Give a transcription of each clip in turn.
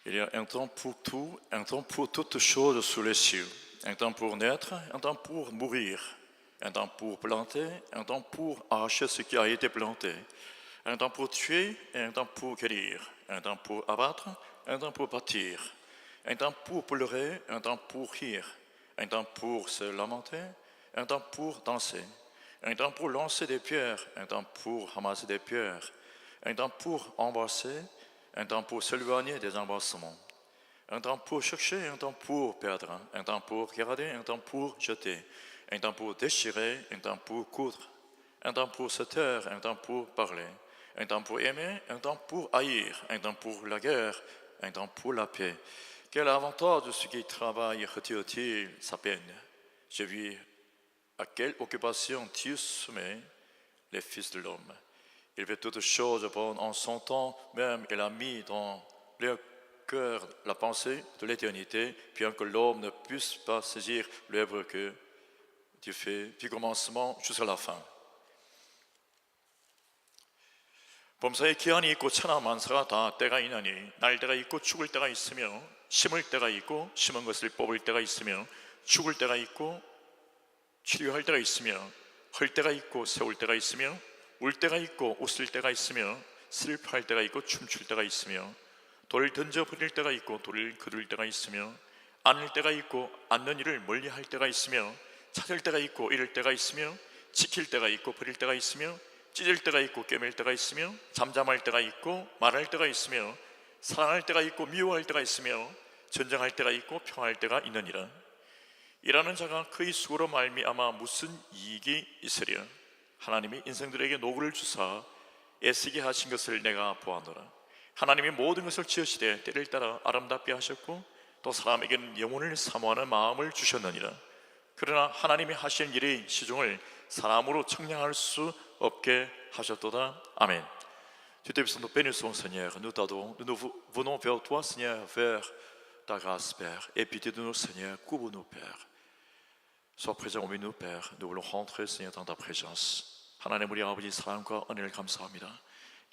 Il y a un temps pour tout, un temps pour toutes choses sous les cieux. Un temps pour naître, un temps pour mourir. Un temps pour planter, un temps pour arracher ce qui a été planté. Un temps pour tuer et un temps pour guérir. Un temps pour abattre, un temps pour bâtir. Un temps pour pleurer, un temps pour rire. Un temps pour se lamenter, un temps pour danser. Un temps pour lancer des pierres, un temps pour ramasser des pierres. Un temps pour embrasser, un temps pour s'éloigner des embrassements. Un temps pour chercher, un temps pour perdre. Un temps pour garder, un temps pour jeter. Un temps pour déchirer, un temps pour coudre. Un temps pour se taire, un temps pour parler. Un temps pour aimer, un temps pour haïr. Un temps pour la guerre, un temps pour la paix. Quel avantage de ceux qui travaillent retire-t-il sa peine? J'ai vu à quelle occupation Dieu soumet les fils de l'homme. Il fait toutes choses bonnes en son temps même. Il a mis dans leur cœur la pensée de l'éternité, bien que l'homme ne puisse pas saisir l'œuvre que Dieu fait du commencement jusqu'à la fin. 범사에 기한이 있고 천하 만사가 다 때가 있나니 날 때가 있고 죽을 때가 있으며 심을 때가 있고 심은 것을 뽑을 때가 있으며 죽을 때가 있고 치료할 때가 있으며 헐 때가 있고 세울 때가 있으며 울 때가 있고 웃을 때가 있으며 슬퍼할 때가 있고 춤출 때가 있으며 돌을 던져버릴 때가 있고 돌을 거둘 때가 있으며 안을 때가 있고 안는 일을 멀리할 때가 있으며 찾을 때가 있고 잃을 때가 있으며 지킬 때가 있고 버릴 때가 있으며 찢을 때가 있고 꿰맬 때가 있으며 잠잠할 때가 있고 말할 때가 있으며 사랑할 때가 있고 미워할 때가 있으며 전쟁할 때가 있고 평화할 때가 있느니라. 일하는 자가 그의 수고로 말미암아 무슨 이익이 있으랴. 하나님이 인생들에게 노고를 주사 애쓰게 하신 것을 내가 보았노라. 하나님이 모든 것을 지으시되 때를 따라 아름답게 하셨고 또 사람에게는 영혼을 사모하는 마음을 주셨느니라. 그러나 하나님이 하신 일의 시종을 사람으로 청량할 수 없게 hachotoda. Amen. Tu te puisses nous bénissons, Seigneur. Nous t'adorons. Nous venons vers toi, Seigneur, vers ta grâce, Père. Et pitié de nous, Seigneur. Couvre-nous, Père. Sois présent au milieu de nous, Père. Nous voulons rentrer, Seigneur, dans ta présence. 하나님 우리 아버지 사랑과 은혜를 감사합니다.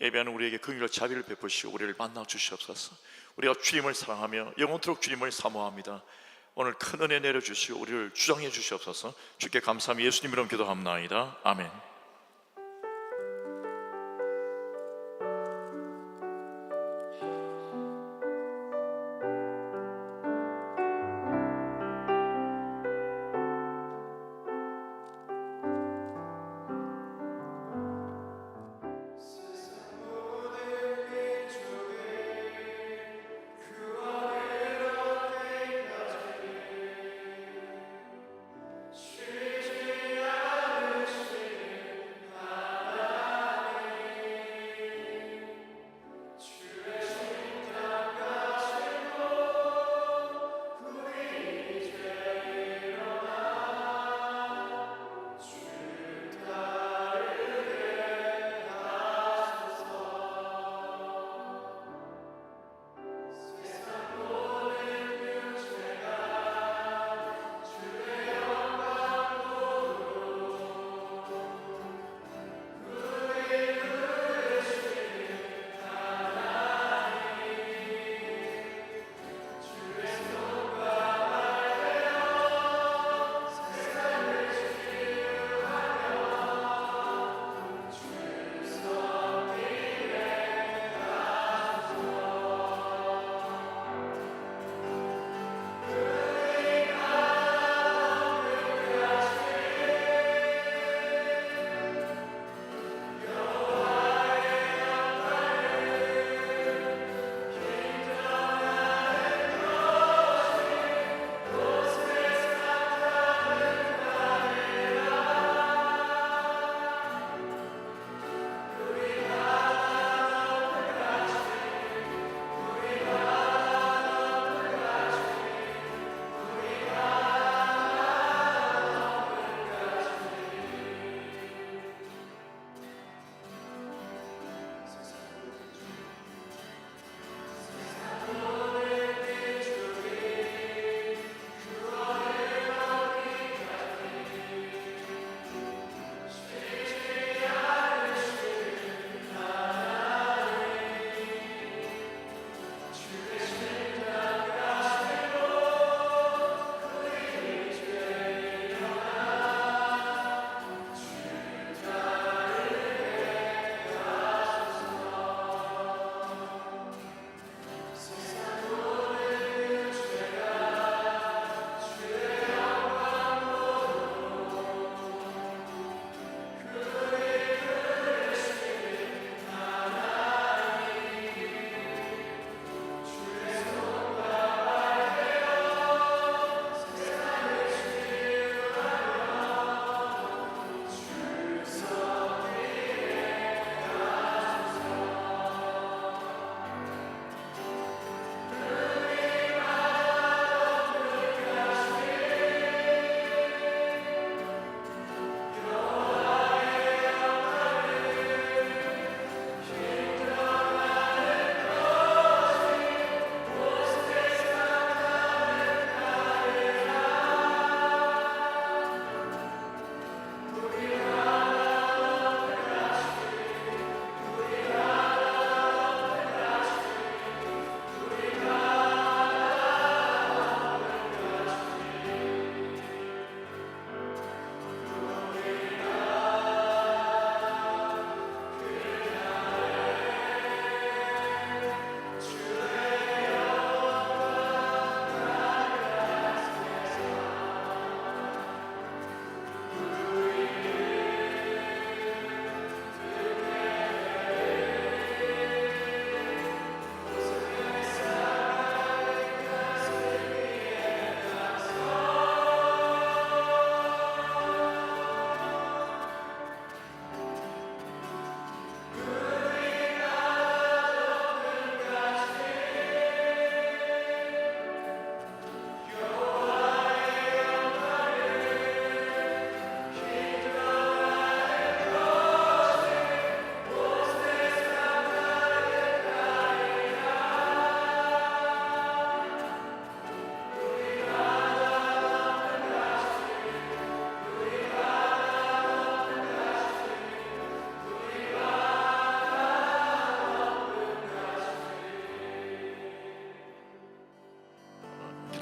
예배하는 우리에게 긍휼과 자비를 베푸시고 우리를 만나 주시옵소서. 우리가 주님을 사랑하며 영원토록 주님을 사모합니다. 오늘 큰 은혜 내려주시고 우리를 주장해 주시옵소서. 주께 감사하며 예수님 이름 기도합나이다. 아멘.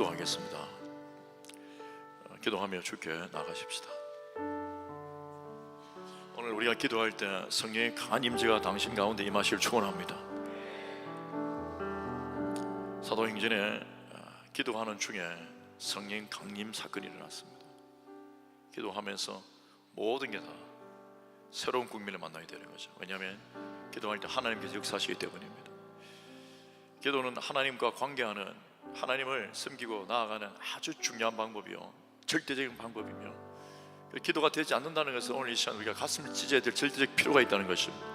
기도하겠습니다. 기도하며 주께 나가십시다. 오늘 우리가 기도할 때 성령의 강한 임재가 당신 가운데 임하시길 축원합니다. 사도행전에 기도하는 중에 성령 강림 사건이 일어났습니다. 기도하면서 모든 게 다 새로운 국민을 만나게 되는 거죠. 왜냐하면 기도할 때 하나님께서 역사하시기 때문입니다. 기도는 하나님과 관계하는, 하나님을 섬기고 나아가는 아주 중요한 방법이요, 절대적인 방법이며, 기도가 되지 않는다는 것은 오늘 이 시간 우리가 가슴을 찢어야 될 절대적 필요가 있다는 것입니다.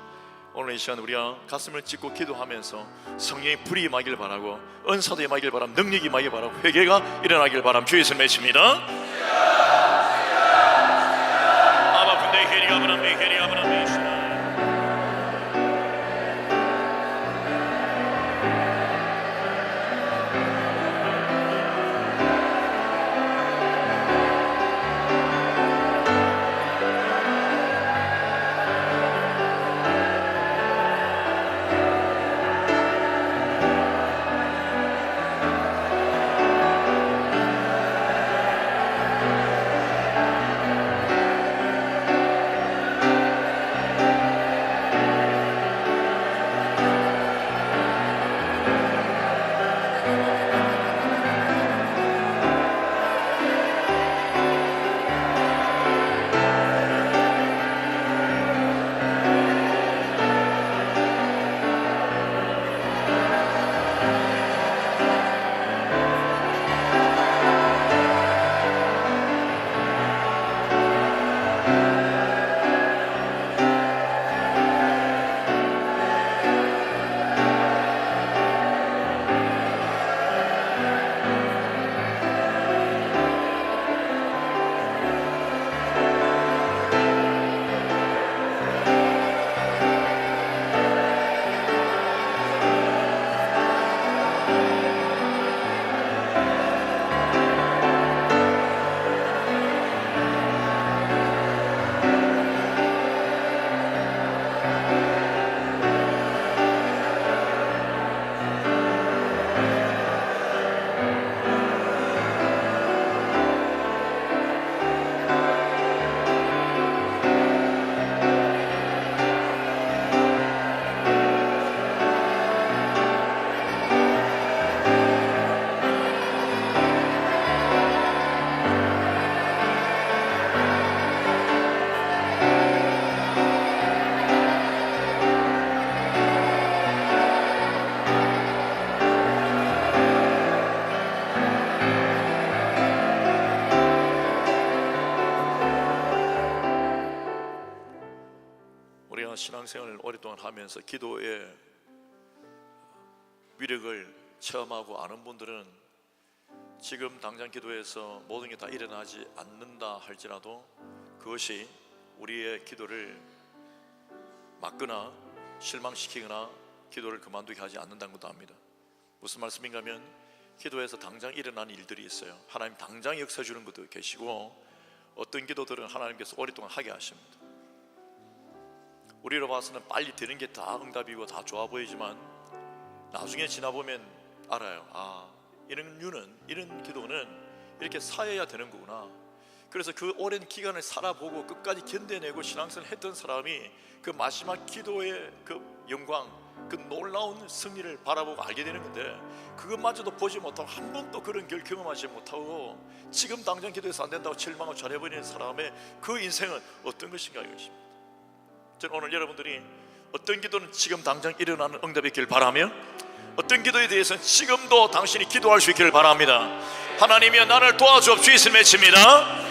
오늘 이 시간 우리가 가슴을 찢고 기도하면서 성령의 불이 임하길 바라고, 은사도 임하길 바람, 능력이 임하길 바라고, 회개가 일어나길 바람 주 예수를 외칩니다. 아바 분대 회리가 바람, 회리가 바람, 신앙생활을 오랫동안 하면서 기도의 위력을 체험하고 아는 분들은 지금 당장 기도해서 모든 게 다 일어나지 않는다 할지라도 그것이 우리의 기도를 막거나 실망시키거나 기도를 그만두게 하지 않는다는 것도 압니다. 무슨 말씀인가 하면 기도에서 당장 일어나는 일들이 있어요. 하나님 당장 역사 주는 것도 계시고, 어떤 기도들은 하나님께서 오랫동안 하게 하십니다. 우리로 봐서는 빨리 되는 게 다 응답이고 다 좋아 보이지만 나중에 지나보면 알아요. 아, 이런 기도는 이렇게 사야 되는 거구나. 그래서 그 오랜 기간을 살아보고 끝까지 견뎌내고 신앙생활을 했던 사람이 그 마지막 기도의 그 영광, 그 놀라운 승리를 바라보고 알게 되는 건데, 그것마저도 보지 못하고 한 번도 그런 걸 경험하지 못하고 지금 당장 기도해서 안 된다고 절망하고 잘해버리는 사람의 그 인생은 어떤 것인가 이것입니다. 저는 오늘 여러분들이 어떤 기도는 지금 당장 일어나는 응답이 있기를 바라며, 어떤 기도에 대해서는 지금도 당신이 기도할 수 있기를 바랍니다. 하나님이여 나를 도와주옵소서. 예수를 외칩니다.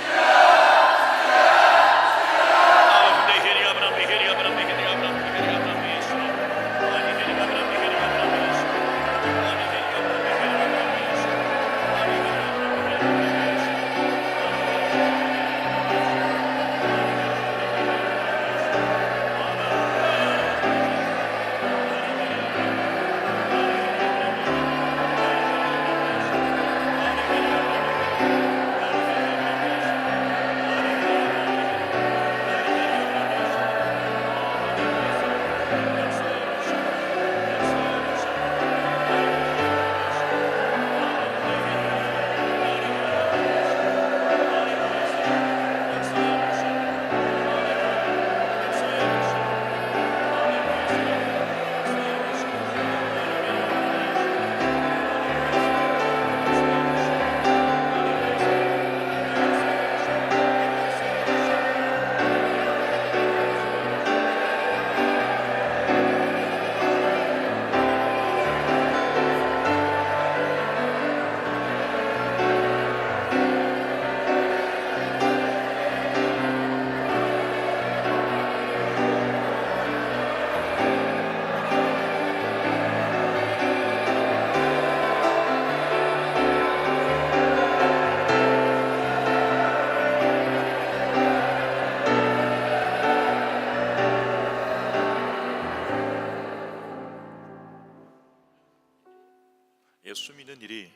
예수 믿는 일이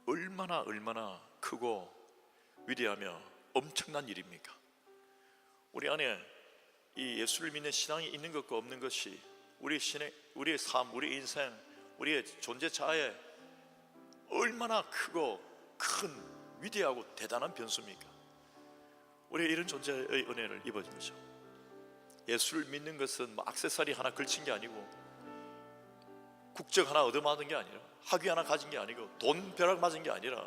얼마나 크고 위대하며 엄청난 일입니까? 우리 안에 이 예수를 믿는 신앙이 있는 것과 없는 것이 우리의 삶, 우리의 인생, 우리의 존재 자아에 얼마나 크고 큰 위대하고 대단한 변수입니까? 우리가 이런 존재의 은혜를 입어준 거죠. 예수를 믿는 것은 뭐 액세서리 하나 걸친 게 아니고, 국적 하나 얻어맞은 게 아니라, 학위 하나 가진 게 아니고, 돈 벼락 맞은 게 아니라,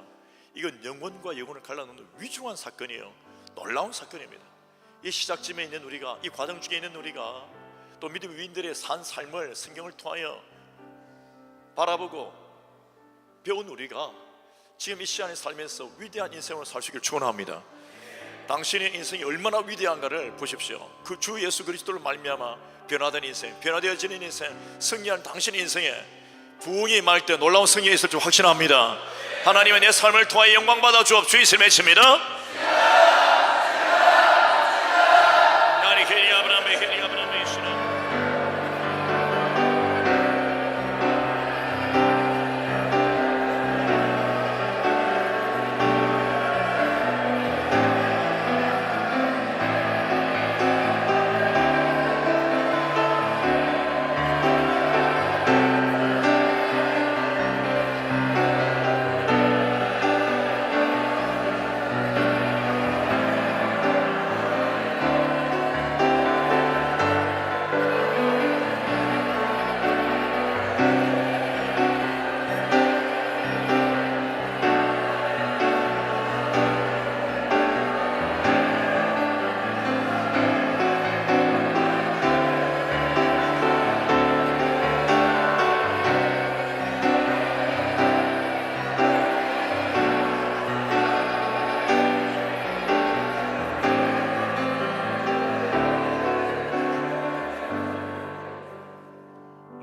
이건 영혼과 영혼을 갈라놓는 위중한 사건이에요. 놀라운 사건입니다. 이 시작점에 있는 우리가, 이 과정 중에 있는 우리가, 또 믿음 위인들의 산 삶을 성경을 통하여 바라보고 배운 우리가 지금 이 시간에 살면서 위대한 인생으로 살 수 있기를 축원합니다. 당신의 인생이 얼마나 위대한가를 보십시오. 그 주 예수 그리스도를 말미암아 변화된 인생, 변화되어지는 인생, 승리한 당신의 인생에 부흥이 임할 때 놀라운 승리가 있을 줄 확신합니다. 하나님의 내 삶을 통하여 영광 받아 주옵소서. 주의 이름 외칩니다.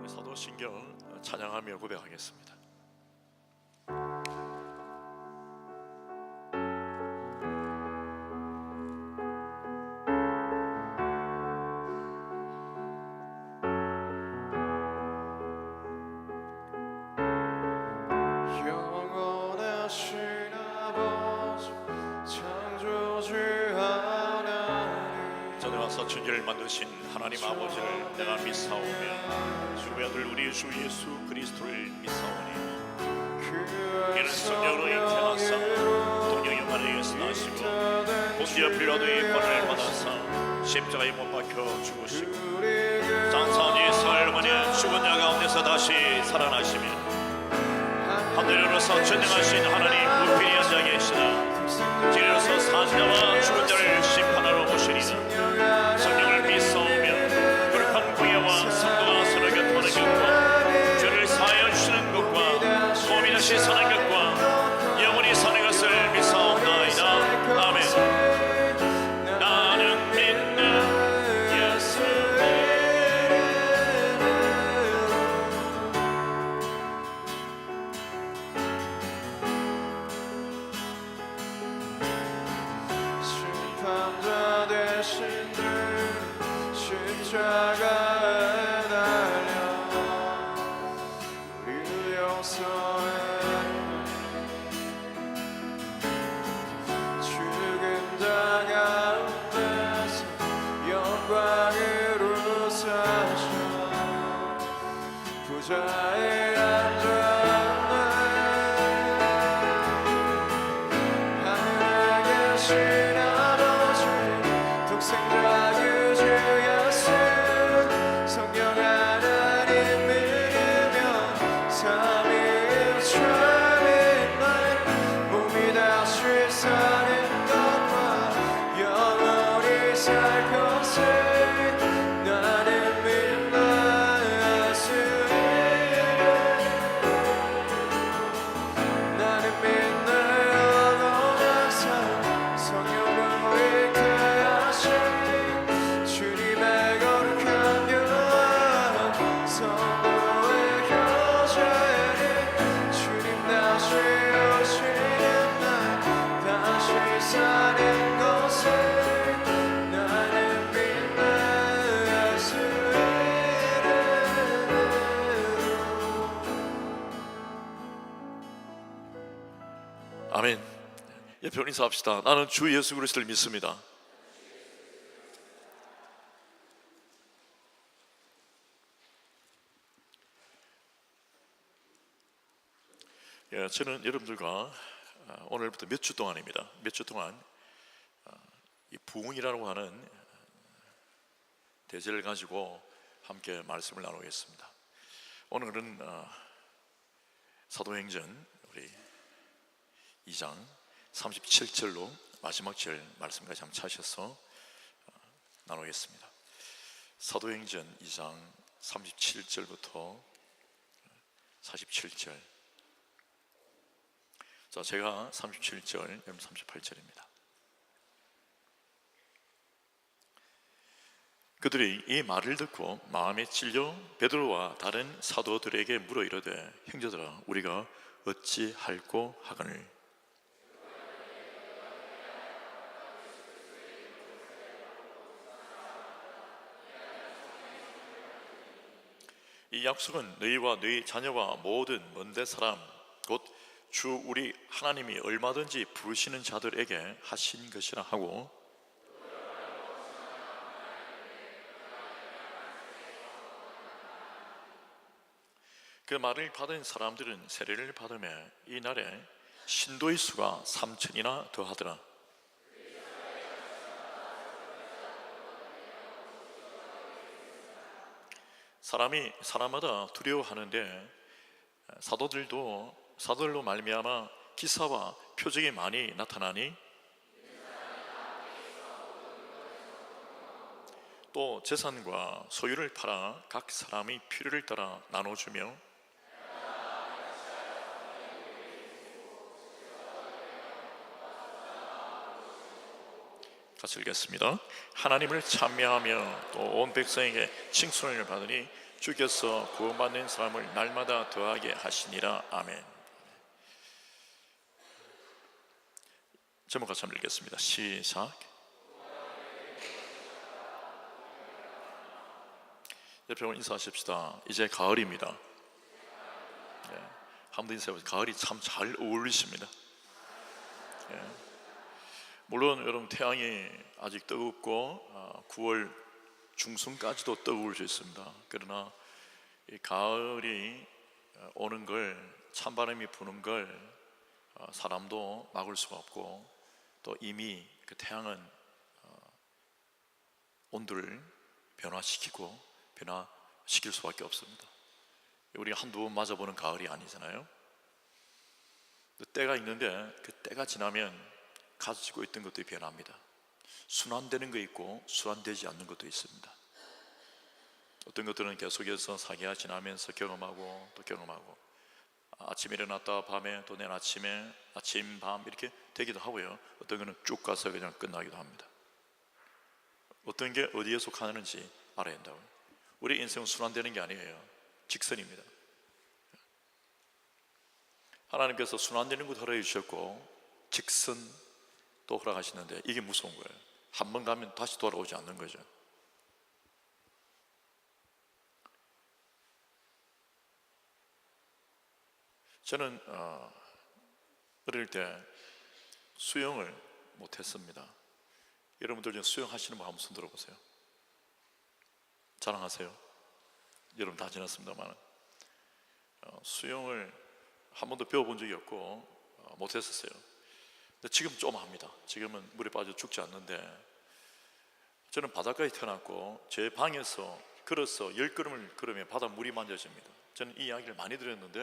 사도신경 찬양하며 고백하겠습니다. 영원하신 아버지 창조주 하나님, 전에 와서 천지를 만드신 하나님 아버지를 내가 믿사오며 주의 아들 우리 주 예수 그리스도를 믿사오니 이는 성령으로 잉태하사 동정의 마리아에서 나시고 본디오 빌라도의 권을 받아사 십자가에 못 박혀 죽으시고 장사한 지 사흘 만에 죽은 자 가운데서 다시 살아나시며 하늘에로서 전능하신 하나님 우편에 앉아 계시나 지내로서 산 자와 죽은 자를 심판하러 오시리라. 성령을 믿사오며 거룩한 구약과 성도가 서로 교통하는 것과 죄를 사하여 주시는 것과 몸이 다시 사는 것과 영원히 사는 것을 믿사옵나이다. 아멘. 나는 믿는 예수 심판자 되신 주 십자가에 달려 우리를 용서해 죽은 자 가운데서 영광으로 사셔 부자의 앉았네. 하늘에 계신 아버지 독생자 유주 예수 성령 하나님 믿으며 삼위일체 믿는 몸이 다시 사는 것과 영원히 살 것을 나는 믿는 예수님. 대표 인사합시다. 나는 주 예수 그리스도를 믿습니다. 예, 저는 여러분들과 오늘부터 몇 주 동안입니다. 몇 주 동안 이 부흥이라고 하는 대제를 가지고 함께 말씀을 나누겠습니다. 오늘은 사도행전 우리 2장 37절로 마지막 절 말씀까지 한번 찾으셔서 나누겠습니다. 사도행전 2장 37절부터 47절. 자, 제가 37절, 여러분 38절입니다. 그들이 이 말을 듣고 마음에 찔려 베드로와 다른 사도들에게 물어 이르되 형제들아 우리가 어찌 할꼬 하거늘. 이 약속은 너희와 너희 자녀와 모든 먼데 사람 곧 주 우리 하나님이 얼마든지 부르시는 자들에게 하신 것이라 하고, 그 말을 받은 사람들은 세례를 받으며 이 날에 신도의 수가 3,000이나 더하더라. 사람이 사람마다 두려워하는데 사도들로 말미암아 기사와 표적이 많이 나타나니 또 재산과 소유를 팔아 각 사람이 필요를 따라 나눠주며 같이 읽겠습니다. 하나님을 찬미하며 또 온 백성에게 칭송을 받으니 주께서 구원받는 사람을 날마다 더하게 하시니라. 아멘. 제목 같이 한번 읽겠습니다. 시작. 옆에 인사하십시다. 이제 가을입니다. 네. 한번 인사해보세요. 가을이 참 잘 어울리십니다. 네. 물론 여러분 태양이 아직 뜨겁고 9월 중순까지도 뜨거울 수 있습니다. 그러나 이 가을이 오는 걸, 찬바람이 부는 걸 사람도 막을 수가 없고 또 이미 그 태양은 온도를 변화시킬 수밖에 없습니다. 우리가 한두 번 맞아보는 가을이 아니잖아요. 때가 있는데 그 때가 지나면 가지고 있던 것들이 변합니다. 순환되는 거 있고 순환되지 않는 것도 있습니다. 어떤 것들은 계속해서 사계가 지나면서 경험하고 또 경험하고, 아침에 일어났다 밤에 또 내일 아침에 아침 밤 이렇게 되기도 하고요. 어떤 것은 쭉 가서 그냥 끝나기도 합니다. 어떤 게 어디에 속하는지 알아야 한다고요. 우리 인생은 순환되는 게 아니에요. 직선입니다. 하나님께서 순환되는 것 허락해 주셨고 직선 또 허락하시는데 이게 무서운 거예요. 한 번 가면 다시 돌아오지 않는 거죠. 저는 어릴 때 수영을 못했습니다. 여러분들 중에 수영하시는 분 한번 손 들어보세요. 자랑하세요. 여러분 다 지났습니다만 수영을 한 번도 배워본 적이 없고 못했었어요. 근데 지금 좀 합니다. 지금은 물에 빠져 죽지 않는데, 저는 바닷가에 태어났고 제 방에서 걸어서 10걸음을 걸으면 바닷물이 만져집니다. 저는 이 이야기를 많이 들었는데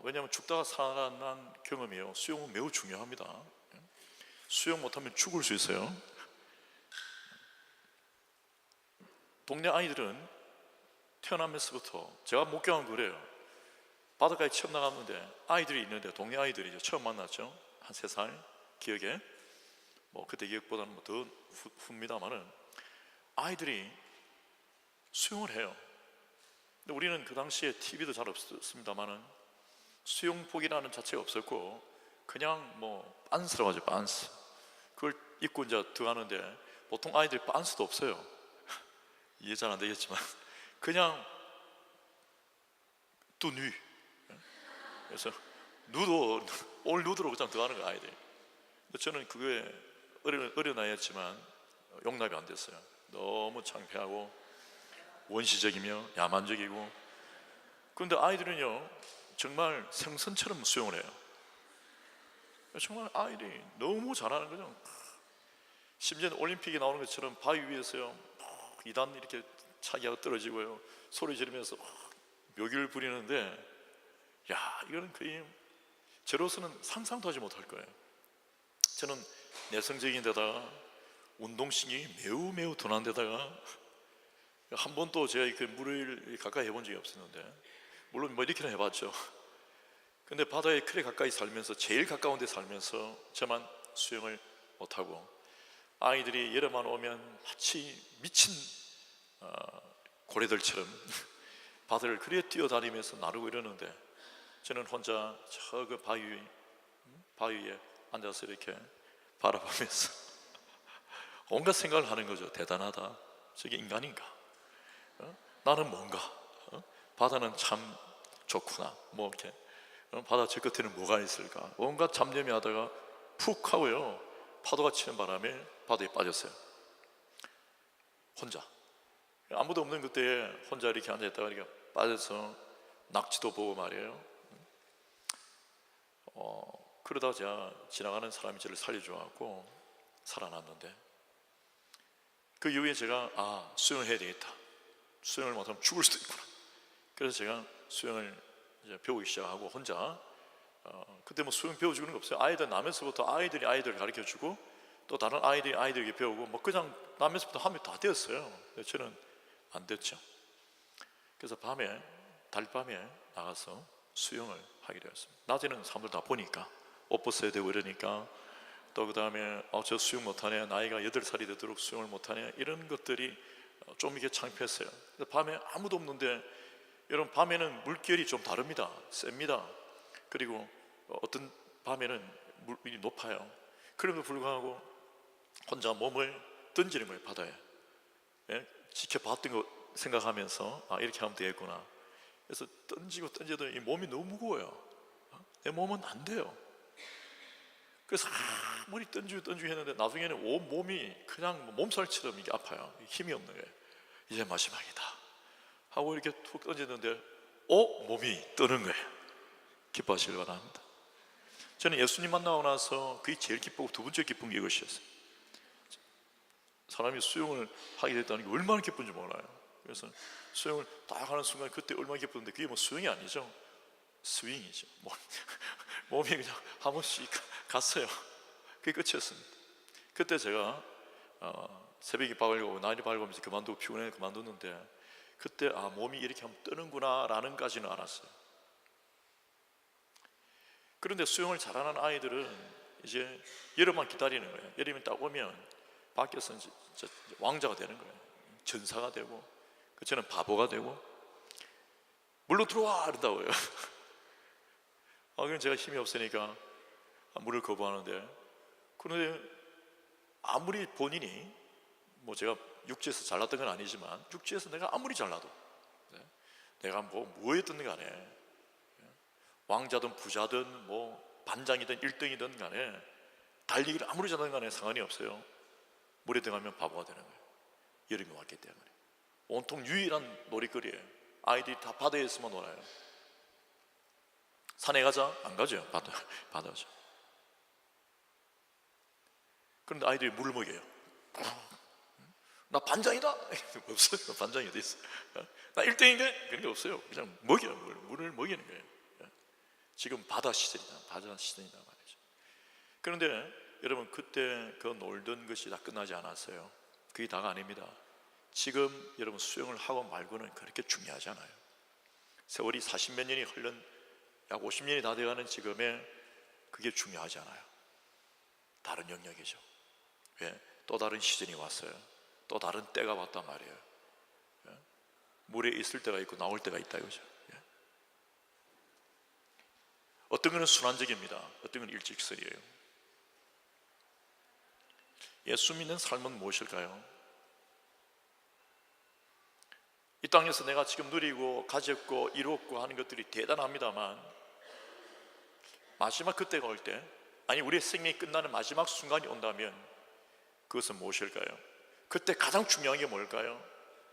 왜냐하면 죽다가 살아난 경험이에요. 수영은 매우 중요합니다. 수영 못하면 죽을 수 있어요. 동네 아이들은 태어나면서부터, 제가 목격한 거래요. 바닷가에 처음 나갔는데 아이들이 있는데, 동네 아이들이죠. 처음 만났죠. 한 3살 기억에, 그때 기억보다는 더 풉니다만은 아이들이 수영을 해요. 근데 우리는 그 당시에 TV도 잘 없었습니다만은 수영복이라는 자체가 없었고 그냥 빤스라고 하죠. 빤스. 그걸 입고 이제 들어가는데 보통 아이들이 빤스도 없어요. 이해 잘 안 되겠지만 그냥 또 누. 그래서 올 누드로 그냥 들어가는 거야 아이들. 저는 그거에 어린아이였지만 용납이 안 됐어요. 너무 창피하고 원시적이며 야만적이고. 그런데 아이들은요 정말 생선처럼 수영을 해요. 정말 아이들이 너무 잘하는 거죠. 심지어 올림픽에 나오는 것처럼 바위 위에서요 2단 이렇게 차기하고 떨어지고요 소리 지르면서 묘기를 부리는데, 야, 이거는 거의 저로서는 상상도 하지 못할 거예요. 저는 내성적인 데다가 운동신경이 매우 매우 둔한 데다가 한 번도 제가 그 물을 가까이 해본 적이 없었는데, 물론 뭐 이렇게는 해봤죠. 근데 바다에 그래 가까이 살면서, 제일 가까운 데 살면서 저만 수영을 못하고, 아이들이 여름만 오면 마치 미친 고래들처럼 바다를 그래 뛰어다니면서 나르고 이러는데, 저는 혼자 저 그 바위에 앉아서 이렇게 바라보면서 온갖 생각을 하는 거죠. 대단하다, 저게 인간인가? 나는 뭔가? 바다는 참 좋구나. 뭐 이렇게 바다 저 끝에는 뭐가 있을까? 온갖 잡념이 하다가 푹 하고요 파도가 치는 바람에 바다에 빠졌어요. 혼자, 아무도 없는 그때에 혼자 이렇게 앉아있다가 이렇게 빠져서 낙지도 보고 말이에요. 그러다 제가 지나가는 사람이 저를 살려줘갖고 살아났는데, 그 이후에 제가 수영을 해야 되겠다, 수영을 못하면 죽을 수도 있구나. 그래서 제가 수영을 이제 배우기 시작하고 혼자 그때 뭐 수영 배워주는 거 없어요. 아이들 나면서부터 아이들이 가르쳐주고 또 다른 아이들에게 배우고 뭐 그냥 나면서부터 하면 다 되었어요. 근데 저는 안 됐죠. 그래서 달밤에 나가서 수영을 하게 되었습니다. 낮에는 사람들 다 보니까 옷 벗어야 되고 이러니까, 또 그 다음에 저 수영 못하네, 나이가 8살이 되도록 수영을 못하네, 이런 것들이 좀 이게 창피했어요. 그래서 밤에 아무도 없는데, 여러분 밤에는 물결이 좀 다릅니다. 셉니다. 그리고 어떤 밤에는 물이 높아요. 그럼에도 불구하고 혼자 몸을 던지는 거예요, 바다에. 예? 지켜봤던 거 생각하면서 이렇게 하면 되겠구나. 그래서 던져도 이 몸이 너무 무거워요. 내 몸은 안 돼요. 그래서 아무리 던지고 했는데 나중에는 온 몸이 그냥 몸살처럼 이게 아파요. 힘이 없는 거예요. 이제 마지막이다 하고 이렇게 툭 던졌는데 몸이 뜨는 거예요. 기뻐하시길 바랍니다. 저는 예수님 만나고 나서 그게 제일 기쁘고 두 번째 기쁜 게 이것이었어요. 사람이 수영을 하게 됐다는 게 얼마나 기쁜지 몰라요. 그래서 수영을 딱 하는 순간 그때 얼마나 기뻤는데, 그게 뭐 수영이 아니죠, 스윙이죠. 몸이 그냥 한 번씩 갔어요. 그게 끝이었습니다. 그때 제가 새벽이 밝고 날이 밝으면서 그만두고 피곤해 그만뒀는데, 그때 몸이 이렇게 하면 뜨는구나 라는 까지는 알았어요. 그런데 수영을 잘하는 아이들은 이제 여름만 기다리는 거예요. 여름이 딱 오면 밖에서 진짜 왕자가 되는 거예요. 전사가 되고, 저는 바보가 되고, 물로 들어와 이런다고요. 그럼 제가 힘이 없으니까 물을 거부하는데, 그런데 아무리 본인이 뭐 제가 육지에서 잘났던 건 아니지만, 육지에서 내가 아무리 잘나도 내가 뭐에 떴는 간에, 왕자든 부자든 뭐 반장이든 1등이든 간에 달리기를 아무리 잘하는 간에 상관이 없어요. 물에 들어가면 바보가 되는 거예요. 여름이 왔기 때문에. 온통 유일한 놀이거리예요. 아이들이 다 바다에서만 놀아요. 산에 가자? 안 가죠. 바다죠. 그런데 아이들이 물을 먹여요. 나 반장이다? 없어요. 반장이 어디 있어? 나 1등인데? 그런 게 없어요. 그냥 먹여요. 물을 먹이는 거예요. 지금 바다 시절이다 말이죠. 그런데 여러분, 그때 그 놀던 것이 다 끝나지 않았어요. 그게 다가 아닙니다. 지금 여러분 수영을 하고 말고는 그렇게 중요하지 않아요. 세월이 40몇 년이 흘른, 약 50년이 다 돼가는 지금에 그게 중요하지 않아요. 다른 영역이죠. 왜? 또 다른 시즌이 왔어요. 또 다른 때가 왔단 말이에요. 물에 있을 때가 있고 나올 때가 있다 이거죠. 어떤 것은 순환적입니다. 어떤 건 일직선이에요. 예수 믿는 삶은 무엇일까요? 이 땅에서 내가 지금 누리고 가졌고 이루었고 하는 것들이 대단합니다만, 마지막 그때가 올 때 아니 우리의 생명이 끝나는 마지막 순간이 온다면 그것은 무엇일까요? 그때 가장 중요한 게 뭘까요?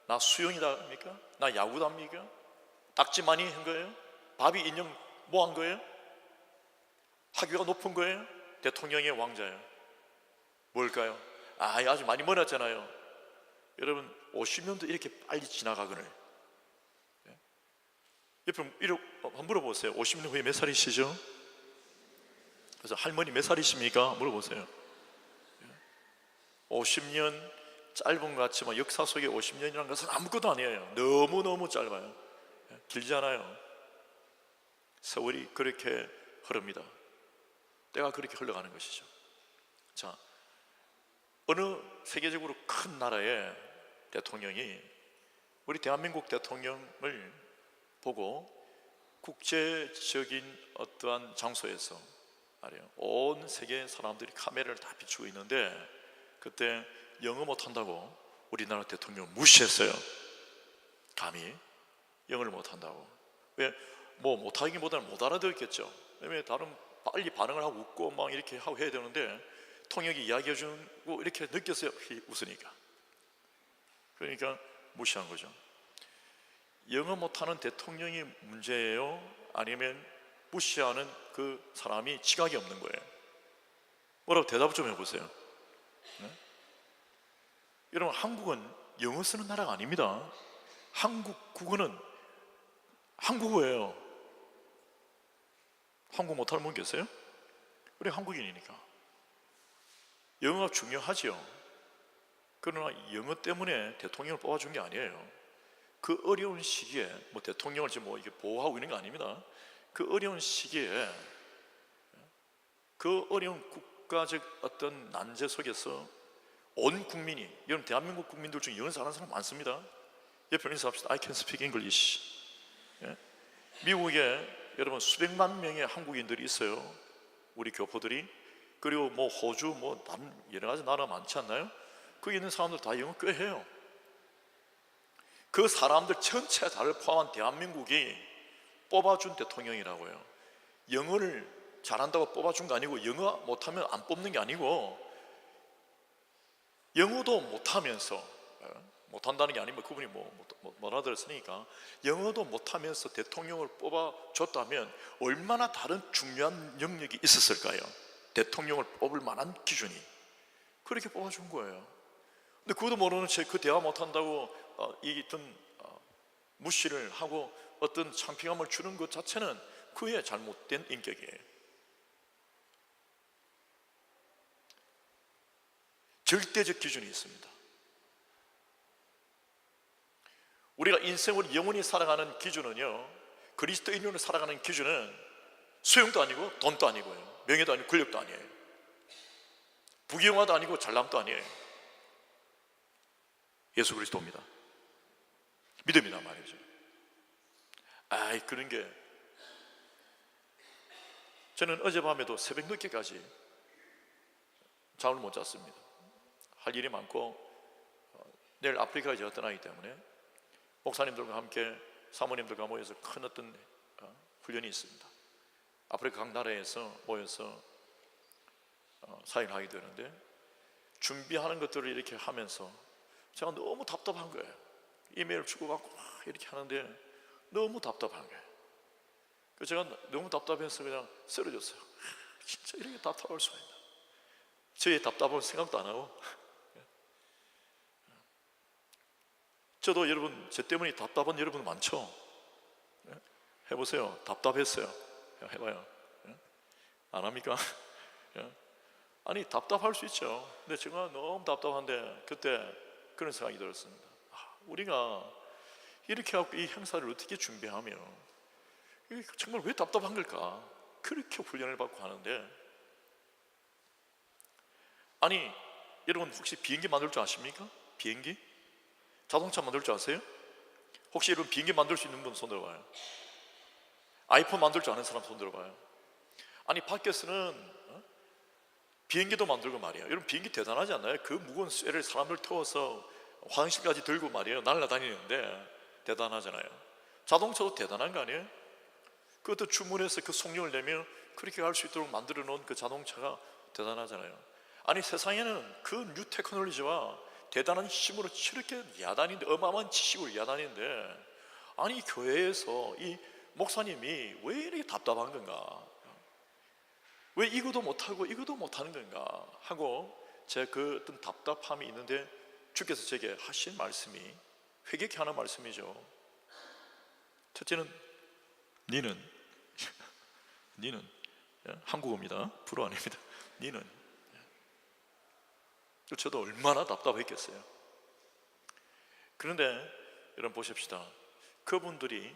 나 수영이다 합니까? 나 야구다 합니까? 딱지 많이 한 거예요? 밥이 인형 뭐 한 거예요? 학위가 높은 거예요? 대통령의 왕자예요? 뭘까요? 아주 많이 멀었잖아요. 여러분 50년도 이렇게 빨리 지나가거늘 옆에 한번 물어보세요. 50년 후에 몇 살이시죠? 그래서 할머니 몇 살이십니까? 물어보세요. 50년 짧은 것 같지만 역사 속에 50년이라는 것은 아무것도 아니에요. 너무너무 짧아요. 길지 않아요. 세월이 그렇게 흐릅니다. 때가 그렇게 흘러가는 것이죠. 자, 어느 세계적으로 큰 나라의 대통령이 우리 대한민국 대통령을 보고 국제적인 어떠한 장소에서 말이에요, 온 세계 사람들이 카메라를 다 비추고 있는데 그때 영어 못한다고 우리나라 대통령을 무시했어요. 감히 영어를 못한다고. 왜? 뭐 못하기보다는 못 알아듣겠죠. 왜냐면 다른 빨리 반응을 하고 웃고 막 이렇게 하고 해야 되는데 통역이 이야기해 주고 이렇게 느꼈어요. 웃으니까. 그러니까 무시한 거죠. 영어 못하는 대통령이 문제예요? 아니면 무시하는 그 사람이 지각이 없는 거예요? 뭐라고 대답 좀 해보세요. 네? 여러분 한국은 영어 쓰는 나라가 아닙니다. 한국 국어는 한국어예요. 한국 못하는 분 계세요? 우리 한국인이니까 영어가 중요하죠. 그러나 영어 때문에 대통령을 뽑아준 게 아니에요. 그 어려운 시기에 뭐 대통령을 지금 뭐 이렇게 보호하고 있는 거 아닙니다. 그 어려운 시기에 그 어려운 국가적 어떤 난제 속에서 온 국민이, 여러분 대한민국 국민들 중에 영어 잘하는 사람 많습니다. 옆에 인사합시다. I can speak English. 미국에 여러분 수백만 명의 한국인들이 있어요. 우리 교포들이. 그리고 뭐 호주 뭐 여러 가지 나라 많지 않나요? 거기 있는 사람들 다 영어 꽤 해요. 그 사람들 전체 다를 포함한 대한민국이 뽑아준 대통령이라고요. 영어를 잘한다고 뽑아준 거 아니고 영어 못하면 안 뽑는 게 아니고 영어도 못하면서 못한다는 게 아니면 그분이 못 알아들었으니까 영어도 못하면서 대통령을 뽑아줬다면 얼마나 다른 중요한 영역이 있었을까요? 대통령을 뽑을 만한 기준이. 그렇게 뽑아준 거예요. 근데 그것도 모르는 채 그 대화 못한다고 무시를 하고 어떤 창피감을 주는 것 자체는 그의 잘못된 인격이에요. 절대적 기준이 있습니다. 우리가 인생을 영원히 살아가는 기준은요, 그리스도인으로 살아가는 기준은 수용도 아니고 돈도 아니고요, 명예도 아니고 권력도 아니에요, 부귀영화도 아니고 잘남도 아니에요. 예수 그리스도입니다. 믿음이란 말이죠. 그런 게 저는 어젯밤에도 새벽 늦게까지 잠을 못 잤습니다. 할 일이 많고 내일 아프리카에 제가 떠나기 때문에 목사님들과 함께 사모님들과 모여서 큰 어떤 훈련이 있습니다. 아프리카 각 나라에서 모여서 사역을 하게 되는데 준비하는 것들을 이렇게 하면서 제가 너무 답답한 거예요. 이메일 주고받고 막 이렇게 하는데 너무 답답한 거예요. 그래서 제가 너무 답답해서 그냥 쓰러졌어요. 진짜 이렇게 답답할 수가 있나. 저의 답답은 생각도 안 하고. 저도 여러분, 저 때문에 답답한 여러분 많죠? 해보세요. 답답했어요. 해봐요. 안 합니까? 아니 답답할 수 있죠. 근데 제가 너무 답답한데 그때 그런 생각이 들었습니다. 우리가 이렇게 하고 이 행사를 어떻게 준비하며 정말 왜 답답한 걸까? 그렇게 훈련을 받고 하는데, 아니 여러분 혹시 비행기 만들 줄 아십니까? 비행기? 자동차 만들 줄 아세요? 혹시 여러분 비행기 만들 수 있는 분 손 들어봐요. 아이폰 만들 줄 아는 사람 손 들어봐요. 아니 밖에서는 비행기도 만들고 말이에요. 여러분 비행기 대단하지 않나요? 그 무거운 쇠를 사람들 태워서 화장실까지 들고 말이에요, 날아다니는데 대단하잖아요. 자동차도 대단한 거 아니에요? 그것도 주문해서 그 속력을 내면 그렇게 갈 수 있도록 만들어 놓은 그 자동차가 대단하잖아요. 아니 세상에는 그 뉴 테크놀로지와 대단한 힘으로 저렇게 야단인데, 어마어마한 지식을 야단인데, 아니 교회에서 이 목사님이 왜 이렇게 답답한 건가, 왜 이거도 못하고 이거도 못하는 건가 하고 제 그 어떤 답답함이 있는데, 주께서 제게 하신 말씀이 회개케 하는 말씀이죠. 첫째는 니는 한국어입니다. 불어 아닙니다. 니는. 저도 얼마나 답답했겠어요. 그런데 여러분 보십시다. 그분들에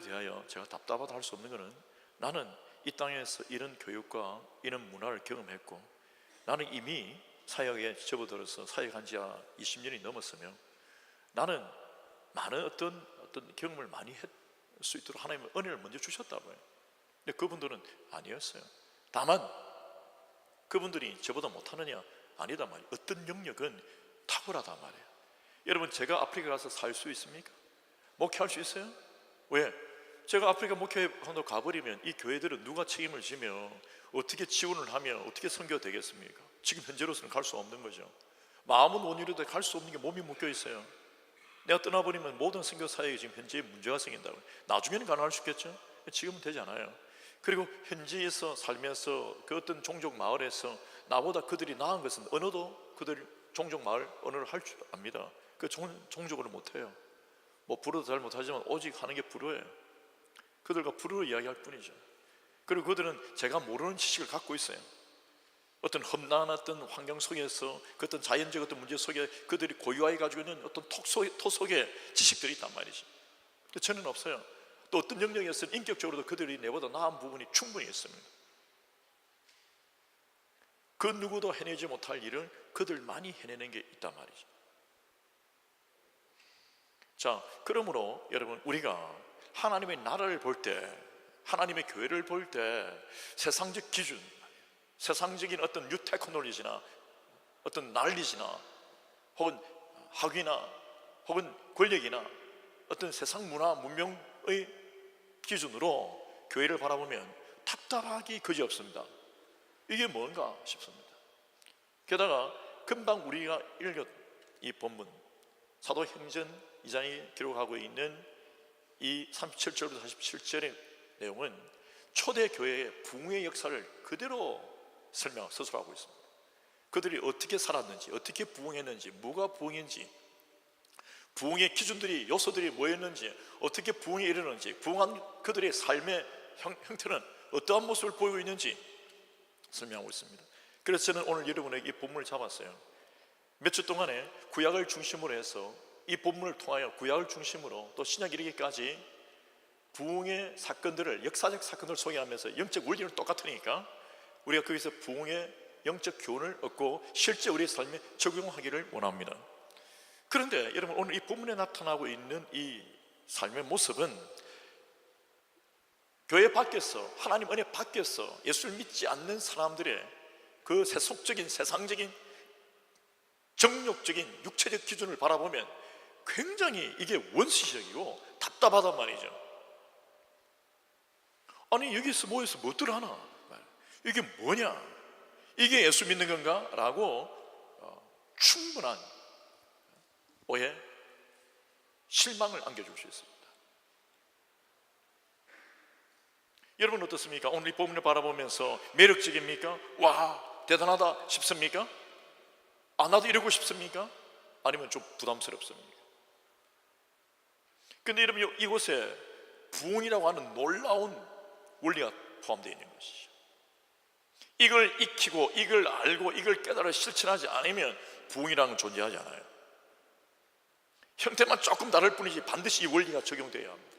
대하여 제가 답답하다 할 수 없는 것은, 나는 이 땅에서 이런 교육과 이런 문화를 경험했고, 나는 이미 사역에 접어들어서 사역한 지 20년이 넘었으며, 나는 많은 어떤 경험을 많이 할 수 있도록 하나님의 은혜를 먼저 주셨다고요. 근데 그분들은 아니었어요. 다만 그분들이 저보다 못하느냐? 아니다 말이에요. 어떤 영역은 탁월하다 말이에요. 여러분, 제가 아프리카 가서 살 수 있습니까? 목회할 수 있어요? 왜? 제가 아프리카 목회한다고 가버리면 이 교회들은 누가 책임을 지며 어떻게 지원을 하며 어떻게 선교가 되겠습니까? 지금 현재로서는 갈 수 없는 거죠. 마음은 원이라도 갈 수 없는 게 몸이 묶여 있어요. 내가 떠나버리면 모든 선교 사역이 지금 현재에 문제가 생긴다고요. 나중에는 가능할 수 있겠죠? 지금은 되지 않아요. 그리고 현지에서 살면서 그 어떤 종족 마을에서 나보다 그들이 나은 것은 언어도 그들 종족 마을 언어를 할 줄 압니다. 그 종족어를 못해요. 뭐 불어도 잘 못하지만 오직 하는 게 불어예요. 그들과 불어로 이야기할 뿐이죠. 그리고 그들은 제가 모르는 지식을 갖고 있어요. 어떤 험난한 어떤 환경 속에서 그 어떤 자연적 어떤 문제 속에 그들이 고유하게 가지고 있는 어떤 토 속에 지식들이 있단 말이죠. 저는 없어요. 또 어떤 영역에서는 인격적으로도 그들이 내보다 나은 부분이 충분히 있습니다. 그 누구도 해내지 못할 일을 그들만이 해내는 게 있단 말이죠. 자, 그러므로 여러분, 우리가 하나님의 나라를 볼 때, 하나님의 교회를 볼 때 세상적 기준, 세상적인 어떤 뉴 테크놀로지나 어떤 난리지나 혹은 학위나 혹은 권력이나 어떤 세상 문화 문명의 기준으로 교회를 바라보면 답답하기 그지없습니다. 이게 뭔가 싶습니다. 게다가 금방 우리가 읽은 이 본문, 사도행전 2장이 기록하고 있는 이 37절부터 47절의 내용은 초대 교회의 부흥의 역사를 그대로 서술하고 있습니다. 그들이 어떻게 살았는지, 어떻게 부흥했는지, 뭐가 부흥인지, 부흥의 기준들이, 요소들이 뭐였는지, 어떻게 부흥에 이르는지, 부흥한 그들의 삶의 형태는 어떠한 모습을 보이고 있는지 설명하고 있습니다. 그래서 저는 오늘 여러분에게 이 본문을 잡았어요. 몇 주 동안에 구약을 중심으로 해서 이 본문을 통하여 구약을 중심으로 또 신약 이르기까지 부흥의 사건들을, 역사적 사건들을 소개하면서 영적 원리는 똑같으니까 우리가 거기서 부흥의 영적 교훈을 얻고 실제 우리의 삶에 적용하기를 원합니다. 그런데 여러분, 오늘 이 본문에 나타나고 있는 이 삶의 모습은 교회 밖에서, 하나님 은혜 밖에서 예수를 믿지 않는 사람들의 그 세속적인, 세상적인, 정욕적인, 육체적 기준을 바라보면 굉장히 이게 원시적이고 답답하단 말이죠. 아니, 여기서 뭐해서 뭣들 하나? 이게 뭐냐? 이게 예수 믿는 건가? 라고 충분한 오해, 실망을 안겨줄 수 있습니다. 여러분 어떻습니까? 오늘 이 본문을 바라보면서 매력적입니까? 와, 대단하다 싶습니까? 아, 나도 이러고 싶습니까? 아니면 좀 부담스럽습니까? 근데 여러분, 이곳에 부흥이라고 하는 놀라운 원리가 포함되어 있는 것이죠. 이걸 익히고 이걸 알고 이걸 깨달아 실천하지 않으면 부흥이라는 건 존재하지 않아요. 형태만 조금 다를 뿐이지 반드시 이 원리가 적용되어야 합니다.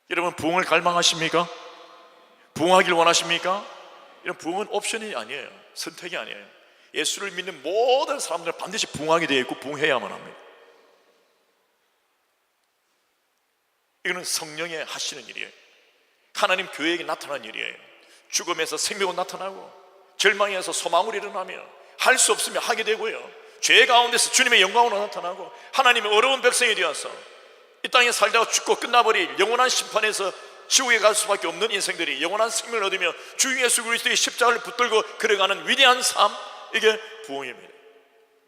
여러분, 부흥을 갈망하십니까? 부흥하길 원하십니까? 이런 부흥은 옵션이 아니에요. 선택이 아니에요. 예수를 믿는 모든 사람들은 반드시 부흥하게 되어 있고 부흥해야만 합니다. 이거는 성령의 하시는 일이에요. 하나님 교회에게 나타난 일이에요. 죽음에서 생명은 나타나고 절망에서 소망으로 일어나며 할 수 없으면 하게 되고요, 죄 가운데서 주님의 영광으로 나타나고 하나님의 어려운 백성이 되어서 이 땅에 살다가 죽고 끝나버릴 영원한 심판에서 지옥에 갈 수밖에 없는 인생들이 영원한 생명을 얻으며 주 예수 그리스도의 십자가를 붙들고 걸어가는 위대한 삶, 이게 부흥입니다.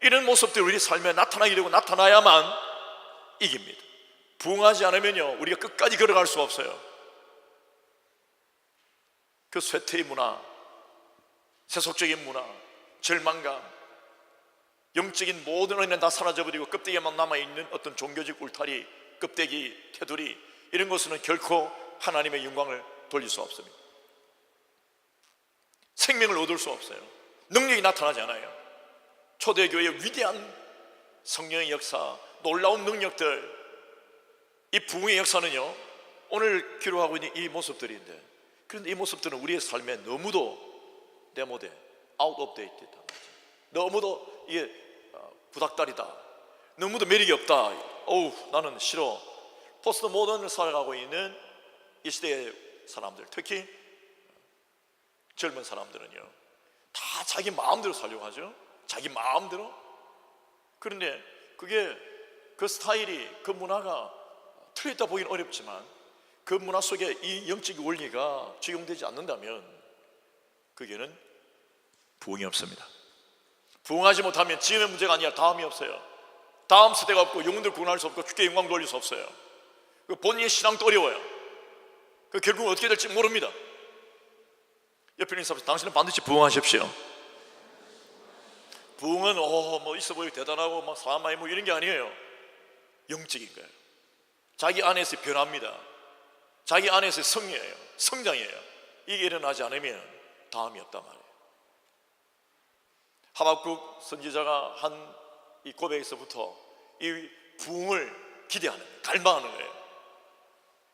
이런 모습들이 우리 삶에 나타나게 되고 나타나야만 이깁니다. 부흥하지 않으면요, 우리가 끝까지 걸어갈 수 없어요. 그 쇠퇴의 문화, 세속적인 문화, 절망감, 영적인 모든 은혜는 다 사라져버리고 껍데기만 남아있는 어떤 종교적 울타리, 껍데기, 테두리, 이런 것은 결코 하나님의 영광을 돌릴 수 없습니다. 생명을 얻을 수 없어요. 능력이 나타나지 않아요. 초대교회의 위대한 성령의 역사, 놀라운 능력들, 이 부흥의 역사는요, 오늘 기록하고 있는 이 모습들인데, 그런데 이 모습들은 우리의 삶에 너무도 데모돼, out of date, 너무도 이게 구닥다리다, 너무도 매력이 없다, 어우 나는 싫어. 포스트 모던을 살아가고 있는 이 시대의 사람들, 특히 젊은 사람들은요, 다 자기 마음대로 살려고 하죠. 자기 마음대로. 그런데 그게, 그 스타일이, 그 문화가 틀렸다 보기는 어렵지만 그 문화 속에 이 영적 원리가 적용되지 않는다면 그게는 부흥이 없습니다. 부흥하지 못하면 지금의 문제가 아니라 다음이 없어요. 다음 세대가 없고 영혼들 구원할 수 없고 주께 영광 돌릴 수 없어요. 그 본인의 신앙도 어려워요. 그 결국 어떻게 될지 모릅니다. 옆에 있는 사람, 당신은 반드시 부흥하십시오. 부흥은 뭐 있어 보이고 대단하고 막 사람 많이 뭐 이런 게 아니에요. 영적인 거예요. 자기 안에서 변합니다. 자기 안에서 성리예요. 성장이에요. 이게 일어나지 않으면 다음이 없단 말이에요. 하박국 선지자가 한 이 고백에서부터 이 부흥을 기대하는, 갈망하는 거예요.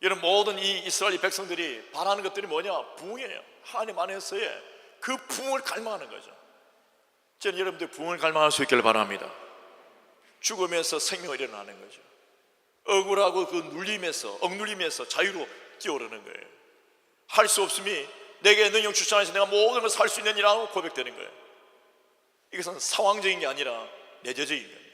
이런 모든 이 이스라엘 백성들이 바라는 것들이 뭐냐? 부흥이에요. 하나님 안에서의 그 부흥을 갈망하는 거죠. 저는 여러분들 부흥을 갈망할 수 있기를 바랍니다. 죽음에서 생명이 일어나는 거죠. 억울하고 그 눌림에서, 억눌림에서 자유로 뛰어오르는 거예요. 할 수 없음이 내게 능력 주시 안에서 내가 모든 걸 살 수 있느니라고 고백되는 거예요. 이것은 상황적인 게 아니라 내재적인 겁니다.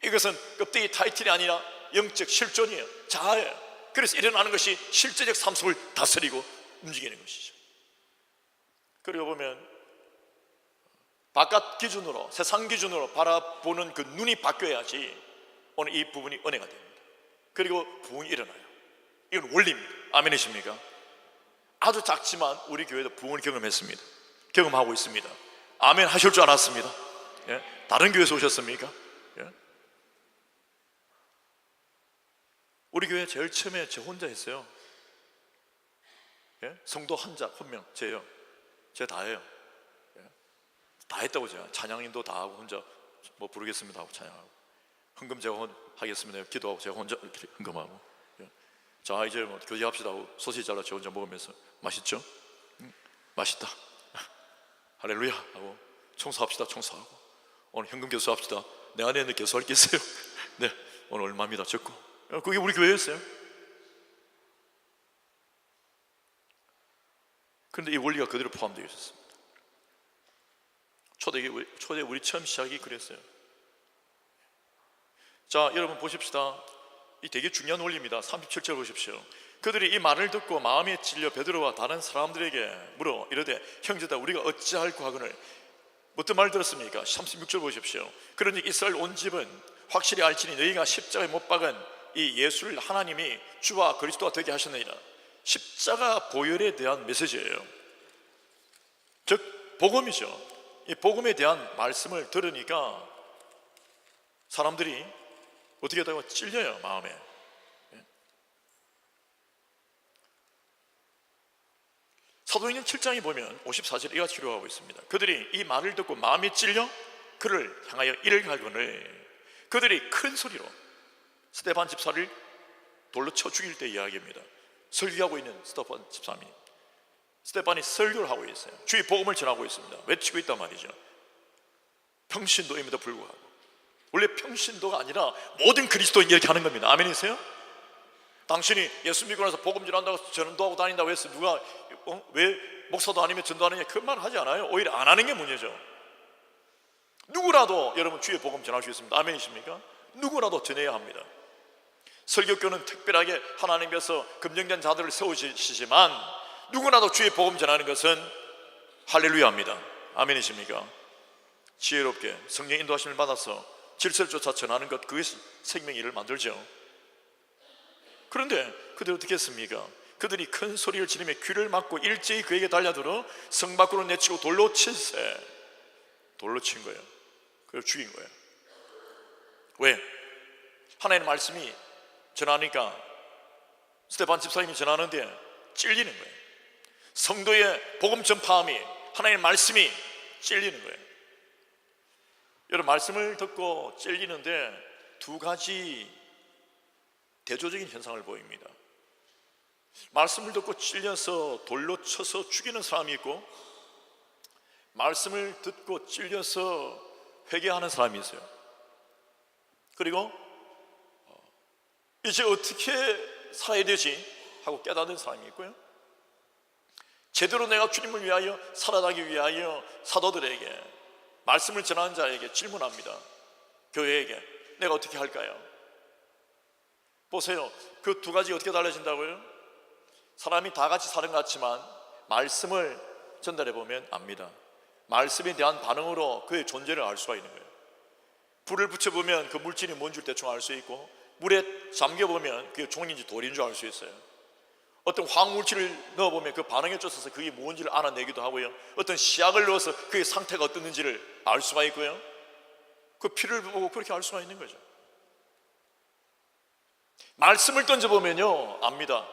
이것은 껍데기 타이틀이 아니라 영적 실존이에요. 자아예요. 그래서 일어나는 것이 실제적 삶 속을 다스리고 움직이는 것이죠. 그리고 보면 바깥 기준으로, 세상 기준으로 바라보는 그 눈이 바뀌어야지 오늘 이 부분이 은혜가 됩니다. 그리고 부흥이 일어나요. 이건 원리입니다. 아멘이십니까? 아주 작지만 우리 교회도 부흥을 경험했습니다. 경험하고 있습니다. 아멘 하실 줄 알았습니다. 예? 다른 교회에서 오셨습니까? 예? 우리 교회 제일 처음에 저 혼자 했어요. 예? 성도 한 명, 제요. 제가 다 해요. 예? 다 했다고. 제가 찬양인도 다 하고 혼자 뭐 부르겠습니다 하고 찬양하고, 헌금 제가 하겠습니다 기도하고 제가 혼자 이렇게 헌금하고. 예? 자 이제 뭐 교제합시다 하고 소시지 잘라 저 혼자 먹으면서 맛있죠? 맛있다 할렐루야 하고, 청소합시다 청소하고, 오늘 현금 개수합시다. 내 안에 있는 개수할 게 있어요. 네, 오늘 얼마입니다 적고. 그게 우리 교회였어요. 그런데 이 원리가 그대로 포함되어 있었습니다. 초대 우리 처음 시작이 그랬어요. 자 여러분 보십시다. 이 되게 중요한 원리입니다. 37절 보십시오. 그들이 이 말을 듣고 마음에 찔려 베드로와 다른 사람들에게 물어 이르되 형제다 우리가 어찌할꼬 하거늘. 어떤 말 들었습니까? 36절 보십시오. 그러니 이스라엘 온 집은 확실히 알지니 너희가 십자가에 못 박은 이 예수를 하나님이 주와 그리스도가 되게 하셨느니라. 십자가 보혈에 대한 메시지예요. 즉 복음이죠. 이 복음에 대한 말씀을 들으니까 사람들이 어떻게 하다가 찔려요 마음에. 사도행전 7장에 보면 54절에 이같이 기록하고 있습니다. 그들이 이 말을 듣고 마음이 찔려 그를 향하여 이를 갈거늘 그들이 큰 소리로 스데반 집사를 돌로 쳐 죽일 때 이야기입니다. 설교하고 있는 스데반 집사님, 스데반이 설교를 하고 있어요. 주의 복음을 전하고 있습니다. 외치고 있단 말이죠. 평신도임에도 불구하고. 원래 평신도가 아니라 모든 그리스도인 이렇게 하는 겁니다. 아멘이세요? 당신이 예수 믿고 나서 복음 전한다고 전도 하고 다닌다고 해서 누가 왜 목사도 아니면 전도하느냐 그 말 하지 않아요. 오히려 안 하는 게 문제죠. 누구라도 여러분 주의 복음 전할 수 있습니다. 아멘이십니까? 누구라도 전해야 합니다. 설교교는 특별하게 하나님께서 검증된 자들을 세우시지만 누구나도 주의 복음 전하는 것은 할렐루야입니다. 아멘이십니까? 지혜롭게 성령 인도하심을 받아서 질서를 쫓아 전하는 것, 그것이 생명의 일을 만들죠. 그런데 그들이 어떻게 했습니까? 그들이 큰 소리를 지르며 귀를 막고 일제히 그에게 달려들어 성 밖으로 내치고 돌로 칠세. 돌로 친 거예요. 그걸 죽인 거예요. 왜? 하나님의 말씀이 전하니까 스데반 집사님이 전하는데 찔리는 거예요. 성도의 복음 전파함이, 하나님의 말씀이 찔리는 거예요. 여러분, 말씀을 듣고 찔리는데 두 가지 대조적인 현상을 보입니다. 말씀을 듣고 찔려서 돌로 쳐서 죽이는 사람이 있고, 말씀을 듣고 찔려서 회개하는 사람이 있어요. 그리고 이제 어떻게 살아야 되지 하고 깨닫는 사람이 있고요. 제대로 내가 주님을 위하여 살아가기 위하여 사도들에게, 말씀을 전하는 자에게 질문합니다. 교회에게 내가 어떻게 할까요? 보세요. 그 두 가지 어떻게 달라진다고요? 사람이 다 같이 사는 것 같지만 말씀을 전달해 보면 압니다. 말씀에 대한 반응으로 그의 존재를 알 수가 있는 거예요. 불을 붙여보면 그 물질이 뭔지 대충 알 수 있고, 물에 잠겨보면 그게 종인지 돌인 줄 알 수 있어요. 어떤 화학물질을 넣어보면 그 반응에 쫓아서 그게 뭔지를 알아내기도 하고요. 어떤 시약을 넣어서 그의 상태가 어떻는지를 알 수가 있고요. 그 피를 보고 그렇게 알 수가 있는 거죠. 말씀을 던져보면요 압니다.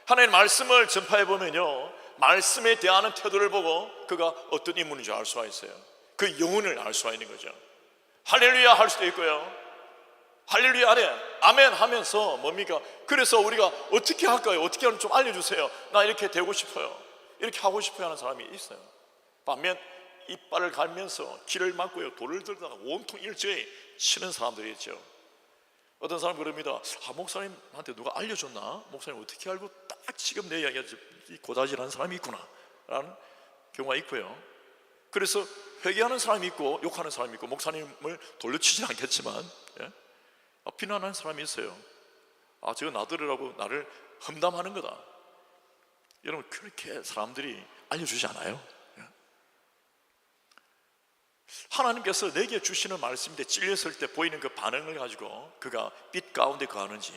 하나님의 말씀을 전파해보면요 말씀에 대하는 태도를 보고 그가 어떤 인물인지 알 수가 있어요. 그 영혼을 알 수가 있는 거죠. 할렐루야 할 수도 있고요, 할렐루야 아래 아멘 하면서 뭡니까? 그래서 우리가 어떻게 할까요? 어떻게 하면 좀 알려주세요. 나 이렇게 되고 싶어요, 이렇게 하고 싶어요 하는 사람이 있어요. 반면 이빨을 갈면서 귀를 막고요 돌을 들다가 온통 일제히 치는 사람들이 있죠. 어떤 사람 그럽니다. 목사님한테 누가 알려줬나? 목사님 어떻게 알고 딱 지금 내 이야기가 고자질하는 사람이 있구나 라는 경우가 있고요. 그래서 회개하는 사람이 있고 욕하는 사람이 있고, 목사님을 돌려치진 않겠지만 비난하는 사람이 있어요. 저거 나들으라고 나를 험담하는 거다. 여러분, 그렇게 사람들이 알려주지 않아요. 하나님께서 내게 주시는 말씀인데 찔렸을 때 보이는 그 반응을 가지고 그가 빛 가운데 거하는지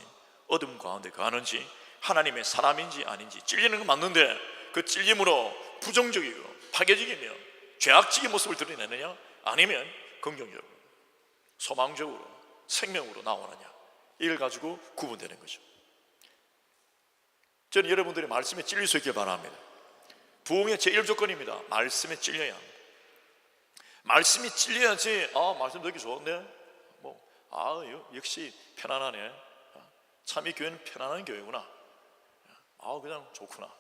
어둠 가운데 거하는지, 하나님의 사람인지 아닌지, 찔리는 건 맞는데 그 찔림으로 부정적이고 파괴적이며 죄악적인 모습을 드러내느냐, 아니면 긍정적으로 소망적으로 생명으로 나오느냐, 이걸 가지고 구분되는 거죠. 저는 여러분들이 말씀에 찔릴 수 있길 바랍니다. 부흥의 제1조건입니다. 말씀에 찔려야 합니다. 말씀이 찔려야지 말씀 듣기 좋은데 역시 편안하네, 참 이 교회는 편안한 교회구나, 그냥 좋구나,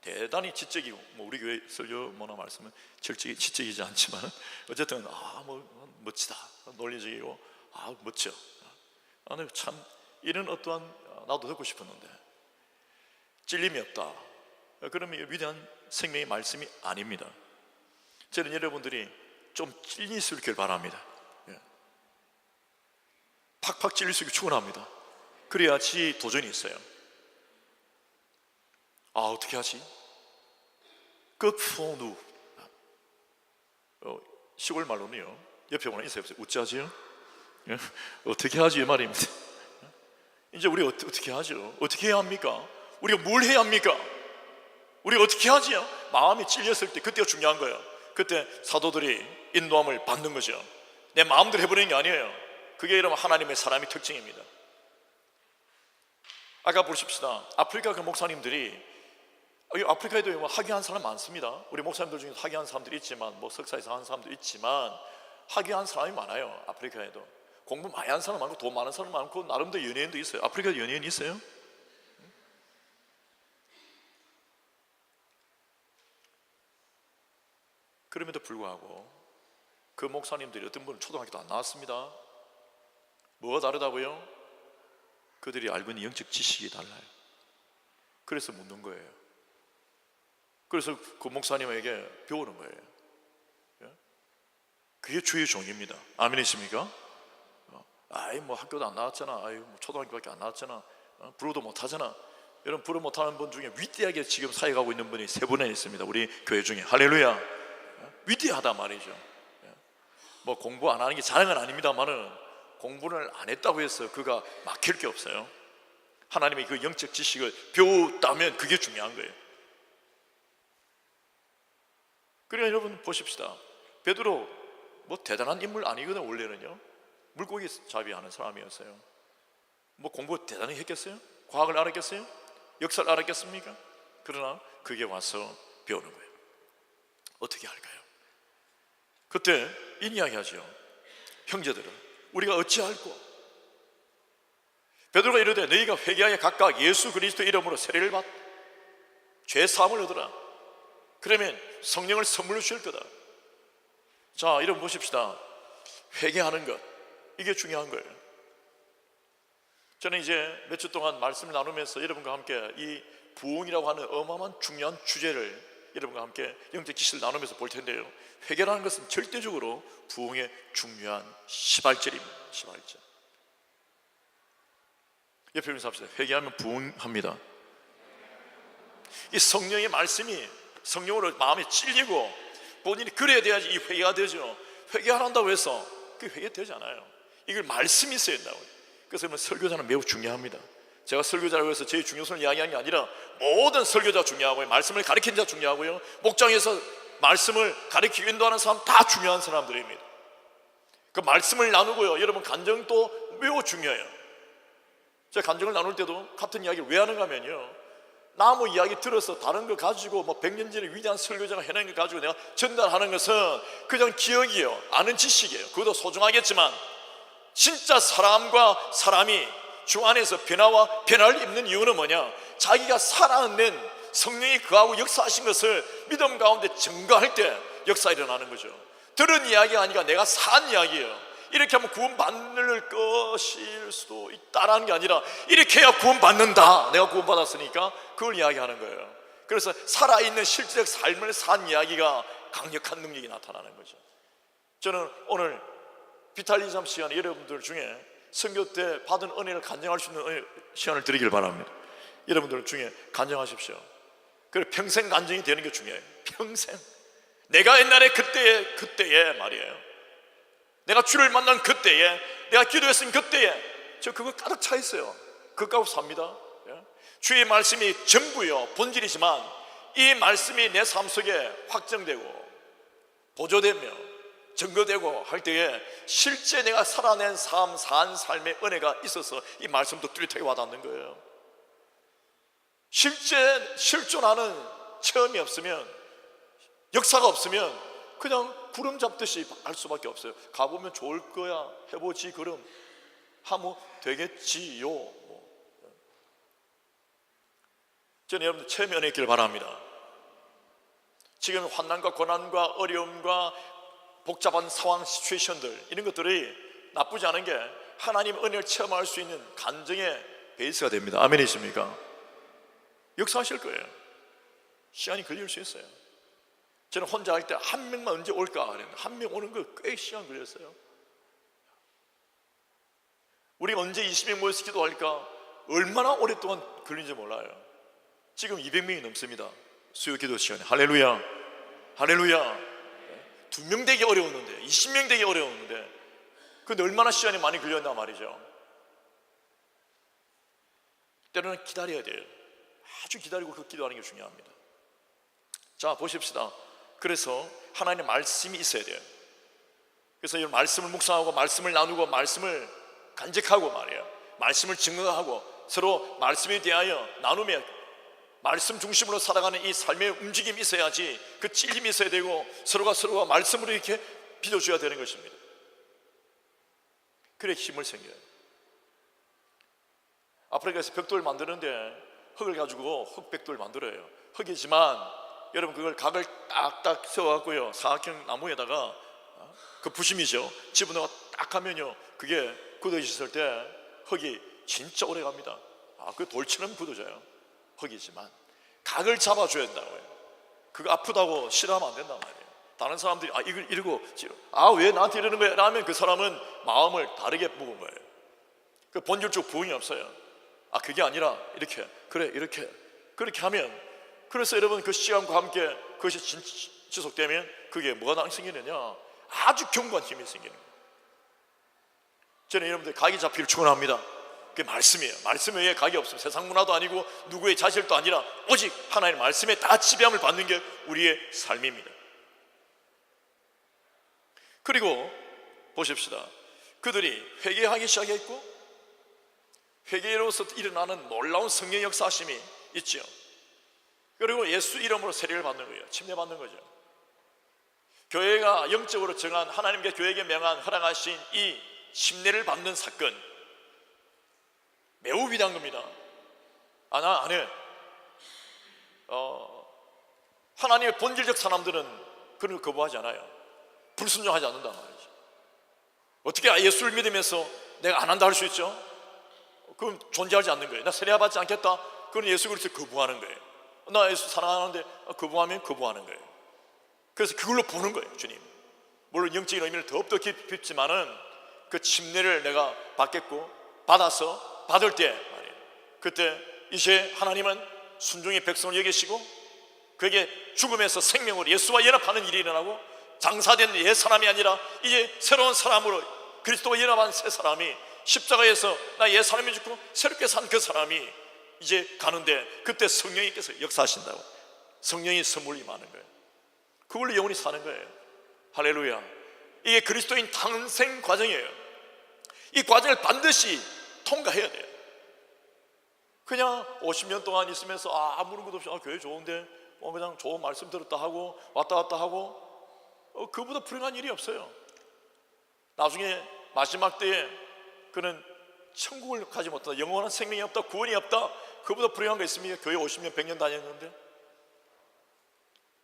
대단히 지적이고, 우리 교회 설교나 말씀은 지적이지 않지만 어쨌든 멋지다, 논리적이고 멋져, 참 이런 어떠한 나도 듣고 싶었는데 찔림이 없다. 그러면 위대한 생명의 말씀이 아닙니다. 저는 여러분들이 좀 찔릴 수 있길 바랍니다. 팍팍 찔릴 수 있게 축원합니다. 그래야지 도전이 있어요. 어떻게 하지? 끝포누, 시골 말로는요, 옆에 보면 있어요, 웃자지요? 어떻게 하지 이 말입니다. 이제 우리 어떻게 하죠? 어떻게 해야 합니까? 우리가 뭘 해야 합니까? 우리가 어떻게 하지요? 마음이 찔렸을 때 그때가 중요한 거예요. 그때 사도들이 인도함을 받는 거죠. 내 마음대로 해버리는 게 아니에요. 그게 여러분 하나님의 사람의 특징입니다. 아까 보십시다. 아프리카 그 목사님들이, 아프리카에도 학위한 사람 많습니다. 우리 목사님들 중에 학위한 사람들이 있지만, 석사에서 한 사람도 있지만 학위한 사람이 많아요. 아프리카에도 공부 많이 한 사람 많고 돈 많은 사람 많고 나름대로 연예인도 있어요. 아프리카에 연예인 있어요? 그럼에도 불구하고 그 목사님들이 어떤 분은 초등학교도 안 나왔습니다. 뭐가 다르다고요? 그들이 알고 있는 영적 지식이 달라요. 그래서 묻는 거예요. 그래서 그 목사님에게 배우는 거예요. 그게 주의 종입니다. 아멘이십니까? 아이 뭐 학교도 안 나왔잖아, 아이 뭐 초등학교밖에 안 나왔잖아, 불어도 못하잖아. 여러분, 불어 못하는 분 중에 위대하게 지금 사역하고 있는 분이 3분에 있습니다. 우리 교회 중에. 할렐루야. 위대하다 말이죠. 뭐 공부 안 하는 게 자랑은 아닙니다만은 공부를 안 했다고 해서 그가 막힐 게 없어요. 하나님의 그 영적 지식을 배웠다면 그게 중요한 거예요. 그러니까 여러분 보십시다. 베드로 뭐 대단한 인물 아니거든. 원래는요 물고기 잡이하는 사람이었어요. 뭐 공부 대단히 했겠어요? 과학을 알았겠어요? 역사를 알았겠습니까? 그러나 그게 와서 배우는 거예요. 어떻게 할까요? 그때 이 이야기하죠. 형제들아, 우리가 어찌할꼬? 베드로가 이르되 너희가 회개하여 각각 예수 그리스도 이름으로 세례를 받 죄 사함을 얻으라. 그러면 성령을 선물로 주실 거다. 자, 여러분 보십시다. 회개하는 것, 이게 중요한 거예요. 저는 이제 몇 주 동안 말씀을 나누면서 여러분과 함께 이 부흥이라고 하는 어마어마한 중요한 주제를 여러분과 함께 영적 지식을 나누면서 볼 텐데요, 회개라는 것은 절대적으로 부흥의 중요한 시발점입니다. 시발점. 옆에 있는 사람들, 회개하면 부흥합니다. 이 성령의 말씀이 성령으로 마음에 찔리고 본인이 그래야 돼야지 이 회개가 되죠. 회개 안 한다고 해서 그 회개 되지 않아요. 이걸 말씀이 있어야 된다고요. 그래서 설교자는 매우 중요합니다. 제가 설교자라고 해서 제 중요성을 이야기하는 게 아니라 모든 설교자 중요하고요, 말씀을 가르치는 자 중요하고요, 목장에서 말씀을 가르치고 인도하는 사람 다 중요한 사람들입니다. 그 말씀을 나누고요, 여러분 간증도 매우 중요해요. 제가 간증을 나눌 때도 같은 이야기를 왜 하는가 하면요, 나무 이야기 들어서 다른 거 가지고 뭐 100년 전에 위대한 설교자가 해낸 거 가지고 내가 전달하는 것은 그냥 기억이에요. 아는 지식이에요. 그것도 소중하겠지만 진짜 사람과 사람이 주 안에서 변화를 입는 이유는 뭐냐? 자기가 살아낸 성령이 그하고 역사하신 것을 믿음 가운데 증거할 때 역사 일어나는 거죠. 들은 이야기가 아니라 내가 산 이야기예요. 이렇게 하면 구원받을 것일 수도 있다라는 게 아니라 이렇게 해야 구원받는다, 내가 구원받았으니까 그걸 이야기하는 거예요. 그래서 살아있는 실제적 삶을 산 이야기가 강력한 능력이 나타나는 거죠. 저는 오늘 비탈리즘 시간에 여러분들 중에 선교 때 받은 은혜를 간증할 수 있는 시간을 드리길 바랍니다. 여러분들 중에 간증하십시오. 그래, 평생 간증이 되는 게 중요해요. 평생. 내가 옛날에 그때에 말이에요, 내가 주를 만난 그때에, 내가 기도했으면 그때에, 저 그거 가득 차 있어요. 그거 갖고 삽니다. 주의 말씀이 전부요, 본질이지만 이 말씀이 내 삶 속에 확정되고 보조되며 증거되고 할 때에 실제 내가 살아낸 삶, 산 삶의 은혜가 있어서 이 말씀도 뚜렷하게 와닿는 거예요. 실제 실존하는 체험이 없으면, 역사가 없으면 그냥 구름 잡듯이 알 수밖에 없어요. 가보면 좋을 거야, 해보지 그럼 하면 되겠지요. 저는 여러분들 체험이 은혜 있기를 바랍니다. 지금 환난과 고난과 어려움과 복잡한 상황, 시츄에이션들, 이런 것들이 나쁘지 않은 게 하나님 은혜를 체험할 수 있는 간증의 베이스가 됩니다. 아멘이십니까? 역사하실 거예요. 시간이 걸릴 수 있어요. 저는 혼자 할 때 한 명만 언제 올까 그랬는데 한 명 오는 거 꽤 시간 걸렸어요. 우리가 언제 20명 모여서 기도할까 얼마나 오랫동안 걸린지 몰라요. 지금 200명이 넘습니다. 수요 기도 시간에. 할렐루야, 할렐루야. 2명 되기 어려웠는데, 20명 되기 어려웠는데, 근데 얼마나 시간이 많이 걸렸나 말이죠. 때로는 기다려야 돼요. 아주 기다리고 그 기도하는 게 중요합니다. 자, 보십시다. 그래서 하나님의 말씀이 있어야 돼요. 그래서 이 말씀을 묵상하고 말씀을 나누고 말씀을 간직하고 말이에요, 말씀을 증거하고 서로 말씀에 대하여 나누며 말씀 중심으로 살아가는 이 삶의 움직임이 있어야지, 그 찔림이 있어야 되고 서로가 말씀으로 이렇게 빚어줘야 되는 것입니다. 그래 힘을 생겨요. 아프리카에서 벽돌을 만드는데 흙을 가지고 흙벽돌을 만들어요. 흙이지만 여러분 그걸 각을 딱딱 세워갖고요, 사각형 나무에다가 그 부심이죠, 집어넣어 딱 하면요, 그게 굳어졌을 때 흙이 진짜 오래 갑니다. 그 돌처럼 굳어져요. 흙이지만 각을 잡아줘야 된다고요. 그거 아프다고 싫어하면 안 된단 말이에요. 다른 사람들이 이걸 이러고 왜 나한테 이러는 거야? 라면 그 사람은 마음을 다르게 먹은 거예요. 그 본질적 부흥이 없어요. 아, 그게 아니라 이렇게, 그래, 이렇게, 그렇게 하면, 그래서 여러분 그 시간과 함께 그것이 지속되면 그게 뭐가 생기느냐? 아주 견고한 힘이 생기는 거예요. 저는 여러분들 각이 잡기를 축원합니다. 그게 말씀이에요. 말씀에 의해 각이 없으면 세상 문화도 아니고 누구의 자질도 아니라 오직 하나님의 말씀에 다 지배함을 받는 게 우리의 삶입니다. 그리고 보십시다. 그들이 회개하기 시작했고 회개로서 일어나는 놀라운 성령 역사심이 있죠. 그리고 예수 이름으로 세례를 받는 거예요. 침례받는 거죠. 교회가 영적으로 정한 하나님께 교회에게 명한 허락하신 이 침례를 받는 사건, 매우 위대한 겁니다. 아, 나 안 해. 하나님의 본질적 사람들은 그런 거 거부하지 않아요. 불순종하지 않는단 말이죠. 어떻게 예수를 믿으면서 내가 안 한다 할 수 있죠? 그럼 존재하지 않는 거예요. 나 세례받지 않겠다. 그건 예수 그리스도 거부하는 거예요. 나 예수 사랑하는데 거부하면 거부하는 거예요. 그래서 그걸로 보는 거예요, 주님. 물론 영적인 의미를 더욱더 깊지만은 그 침례를 내가 받겠고 받아서 받을 때 말이에요. 그때 이제 하나님은 순종의 백성을 여기시고 그에게 죽음에서 생명으로 예수와 연합하는 일이 일어나고 장사된 옛 사람이 아니라 이제 새로운 사람으로 그리스도와 연합한 새 사람이 십자가에서 나 옛 사람이 죽고 새롭게 산 그 사람이 이제 가는데 그때 성령님께서 역사하신다고. 성령이 선물이 많은 거예요. 그걸로 영원히 사는 거예요. 할렐루야. 이게 그리스도인 탄생 과정이에요. 이 과정을 반드시 통과해야 돼요. 그냥 50년 동안 있으면서 아무런 것 없이 교회 좋은데 그냥 좋은 말씀 들었다 하고 왔다 갔다 하고 그보다 불행한 일이 없어요. 나중에 마지막 때에 그는 천국을 가지 못한다, 영원한 생명이 없다, 구원이 없다, 그보다 불행한 거 있습니까? 교회 50년 100년 다녔는데.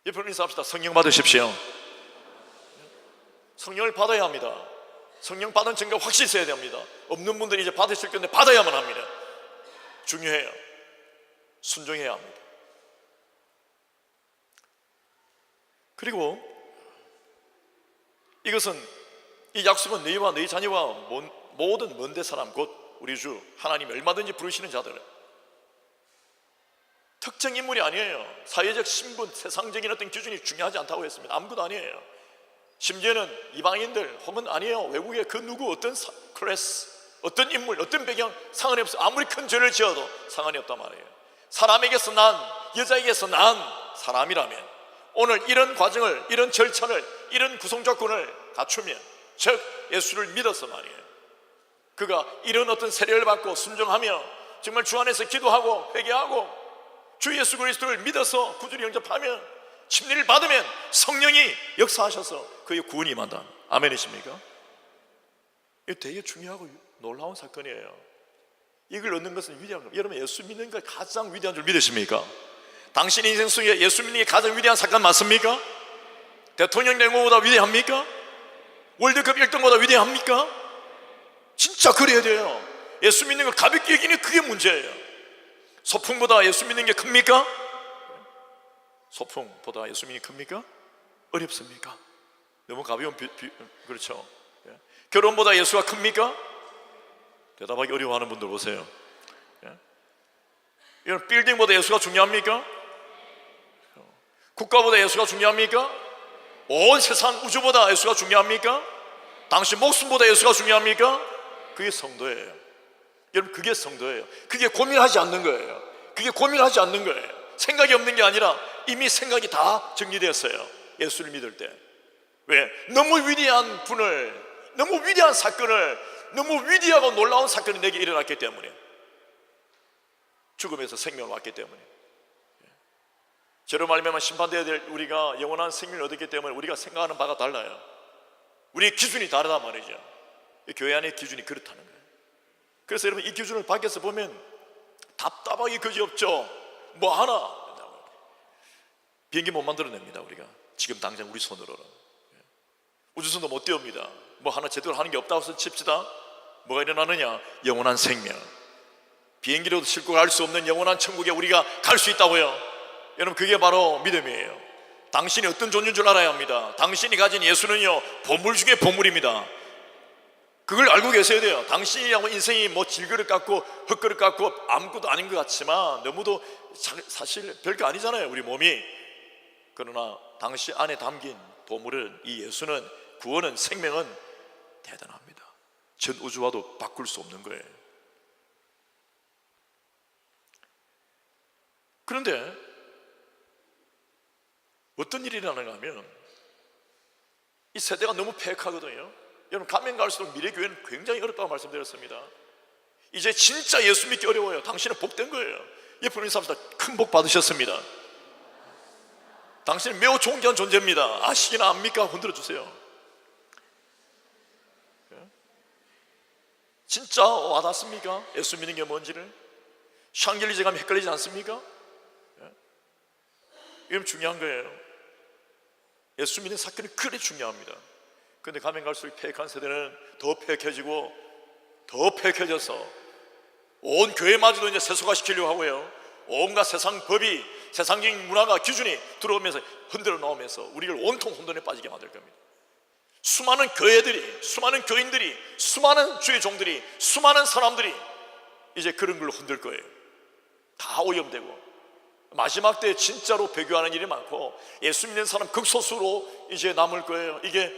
옆에 인사합시다. 성령 받으십시오. 성령을 받아야 합니다. 성령 받은 증거 확실히 있어야 됩니다. 없는 분들이 이제 받으실 건데 받아야만 합니다. 중요해요. 순종해야 합니다. 그리고 이것은 이 약속은 너희와 너희 자녀와 모든 먼데 사람 곧 우리 주 하나님이 얼마든지 부르시는 자들, 특정 인물이 아니에요. 사회적 신분, 세상적인 어떤 기준이 중요하지 않다고 했습니다. 아무것도 아니에요. 심지어는 이방인들 혹은 아니에요, 외국의 그 누구 어떤 클래스, 어떤 인물, 어떤 배경 상관이 없어요. 아무리 큰 죄를 지어도 상관이 없단 말이에요. 사람에게서 난, 여자에게서 난 사람이라면 오늘 이런 과정을, 이런 절차를, 이런 구성 조건을 갖추면, 즉 예수를 믿어서 말이에요, 그가 이런 어떤 세례를 받고 순종하며 정말 주 안에서 기도하고 회개하고 주 예수 그리스도를 믿어서 구주를 영접하면, 침례를 받으면 성령이 역사하셔서 그의 구원이 임한다. 아멘이십니까? 이거 되게 중요하고 놀라운 사건이에요. 이걸 얻는 것은 위대한 겁니다. 여러분, 예수 믿는 것 가장 위대한 줄 믿으십니까? 당신 인생 속에 예수 믿는 게 가장 위대한 사건 맞습니까? 대통령 된 것보다 위대합니까? 월드컵 1등보다 위대합니까? 진짜 그래야 돼요. 예수 믿는 걸 가볍게 여기는 그게 문제예요. 소풍보다 예수 믿는 게 큽니까? 소풍보다 예수 믿는 게 큽니까? 어렵습니까? 너무 가벼운 그렇죠. 결혼보다 예수가 큽니까? 대답하기 어려워하는 분들 보세요. 이런 빌딩보다 예수가 중요합니까? 국가보다 예수가 중요합니까? 온 세상 우주보다 예수가 중요합니까? 당신 목숨보다 예수가 중요합니까? 그게 성도예요. 여러분, 그게 성도예요. 그게 고민하지 않는 거예요. 그게 고민하지 않는 거예요. 생각이 없는 게 아니라 이미 생각이 다 정리되었어요. 예수를 믿을 때. 왜? 너무 위대한 분을, 너무 위대한 사건을, 너무 위대하고 놀라운 사건이 내게 일어났기 때문에, 죽음에서 생명을 얻기 때문에, 저로 말미암아 심판되어야 될 우리가 영원한 생명을 얻었기 때문에 우리가 생각하는 바가 달라요. 우리의 기준이 다르단 말이죠. 이 교회 안의 기준이 그렇다는 거예요. 그래서 여러분, 이 기준을 밖에서 보면 답답하기 그지없죠. 뭐 하나 비행기 못 만들어냅니다. 우리가 지금 당장 우리 손으로는 우주선도 못 띄웁니다. 뭐 하나 제대로 하는 게 없다고 해서 칩시다. 뭐가 일어나느냐? 영원한 생명, 비행기로도 싣고 갈 수 없는 영원한 천국에 우리가 갈 수 있다고요. 여러분, 그게 바로 믿음이에요. 당신이 어떤 존재인 줄 알아야 합니다. 당신이 가진 예수는요, 보물 중에 보물입니다. 그걸 알고 계셔야 돼요. 당신이라고 인생이 뭐 질그릇 같고 흙그릇 같고 아무것도 아닌 것 같지만 너무도 사실 별거 아니잖아요, 우리 몸이. 그러나 당신 안에 담긴 보물은, 이 예수는, 구원은, 생명은 대단합니다. 전 우주와도 바꿀 수 없는 거예요. 그런데 어떤 일이 일어나는가 하면, 이 세대가 너무 폐역하거든요. 여러분, 가면 갈수록 미래교회는 굉장히 어렵다고 말씀드렸습니다. 이제 진짜 예수 믿기 어려워요. 당신은 복된 거예요. 옆에 있는 사람들 큰 복 받으셨습니다. 당신은 매우 존귀한 존재입니다. 아시기나 압니까? 흔들어 주세요. 진짜 와닿습니까? 예수 믿는 게 뭔지를. 샹겔리제 가면 헷갈리지 않습니까? 이건 중요한 거예요. 예수 믿는 사건이 그래 중요합니다. 그런데 가면 갈수록 폐역한 세대는 더 폐역해지고 더 폐역해져서 온 교회마저도 이제 세속화시키려고 하고요. 온갖 세상 법이, 세상적인 문화가, 기준이 들어오면서 흔들어 놓으면서 우리를 온통 혼돈에 빠지게 만들 겁니다. 수많은 교회들이, 수많은 교인들이, 수많은 주의 종들이, 수많은 사람들이 이제 그런 걸로 흔들 거예요. 다 오염되고 마지막 때에 진짜로 배교하는 일이 많고 예수 믿는 사람 극소수로 이제 남을 거예요. 이게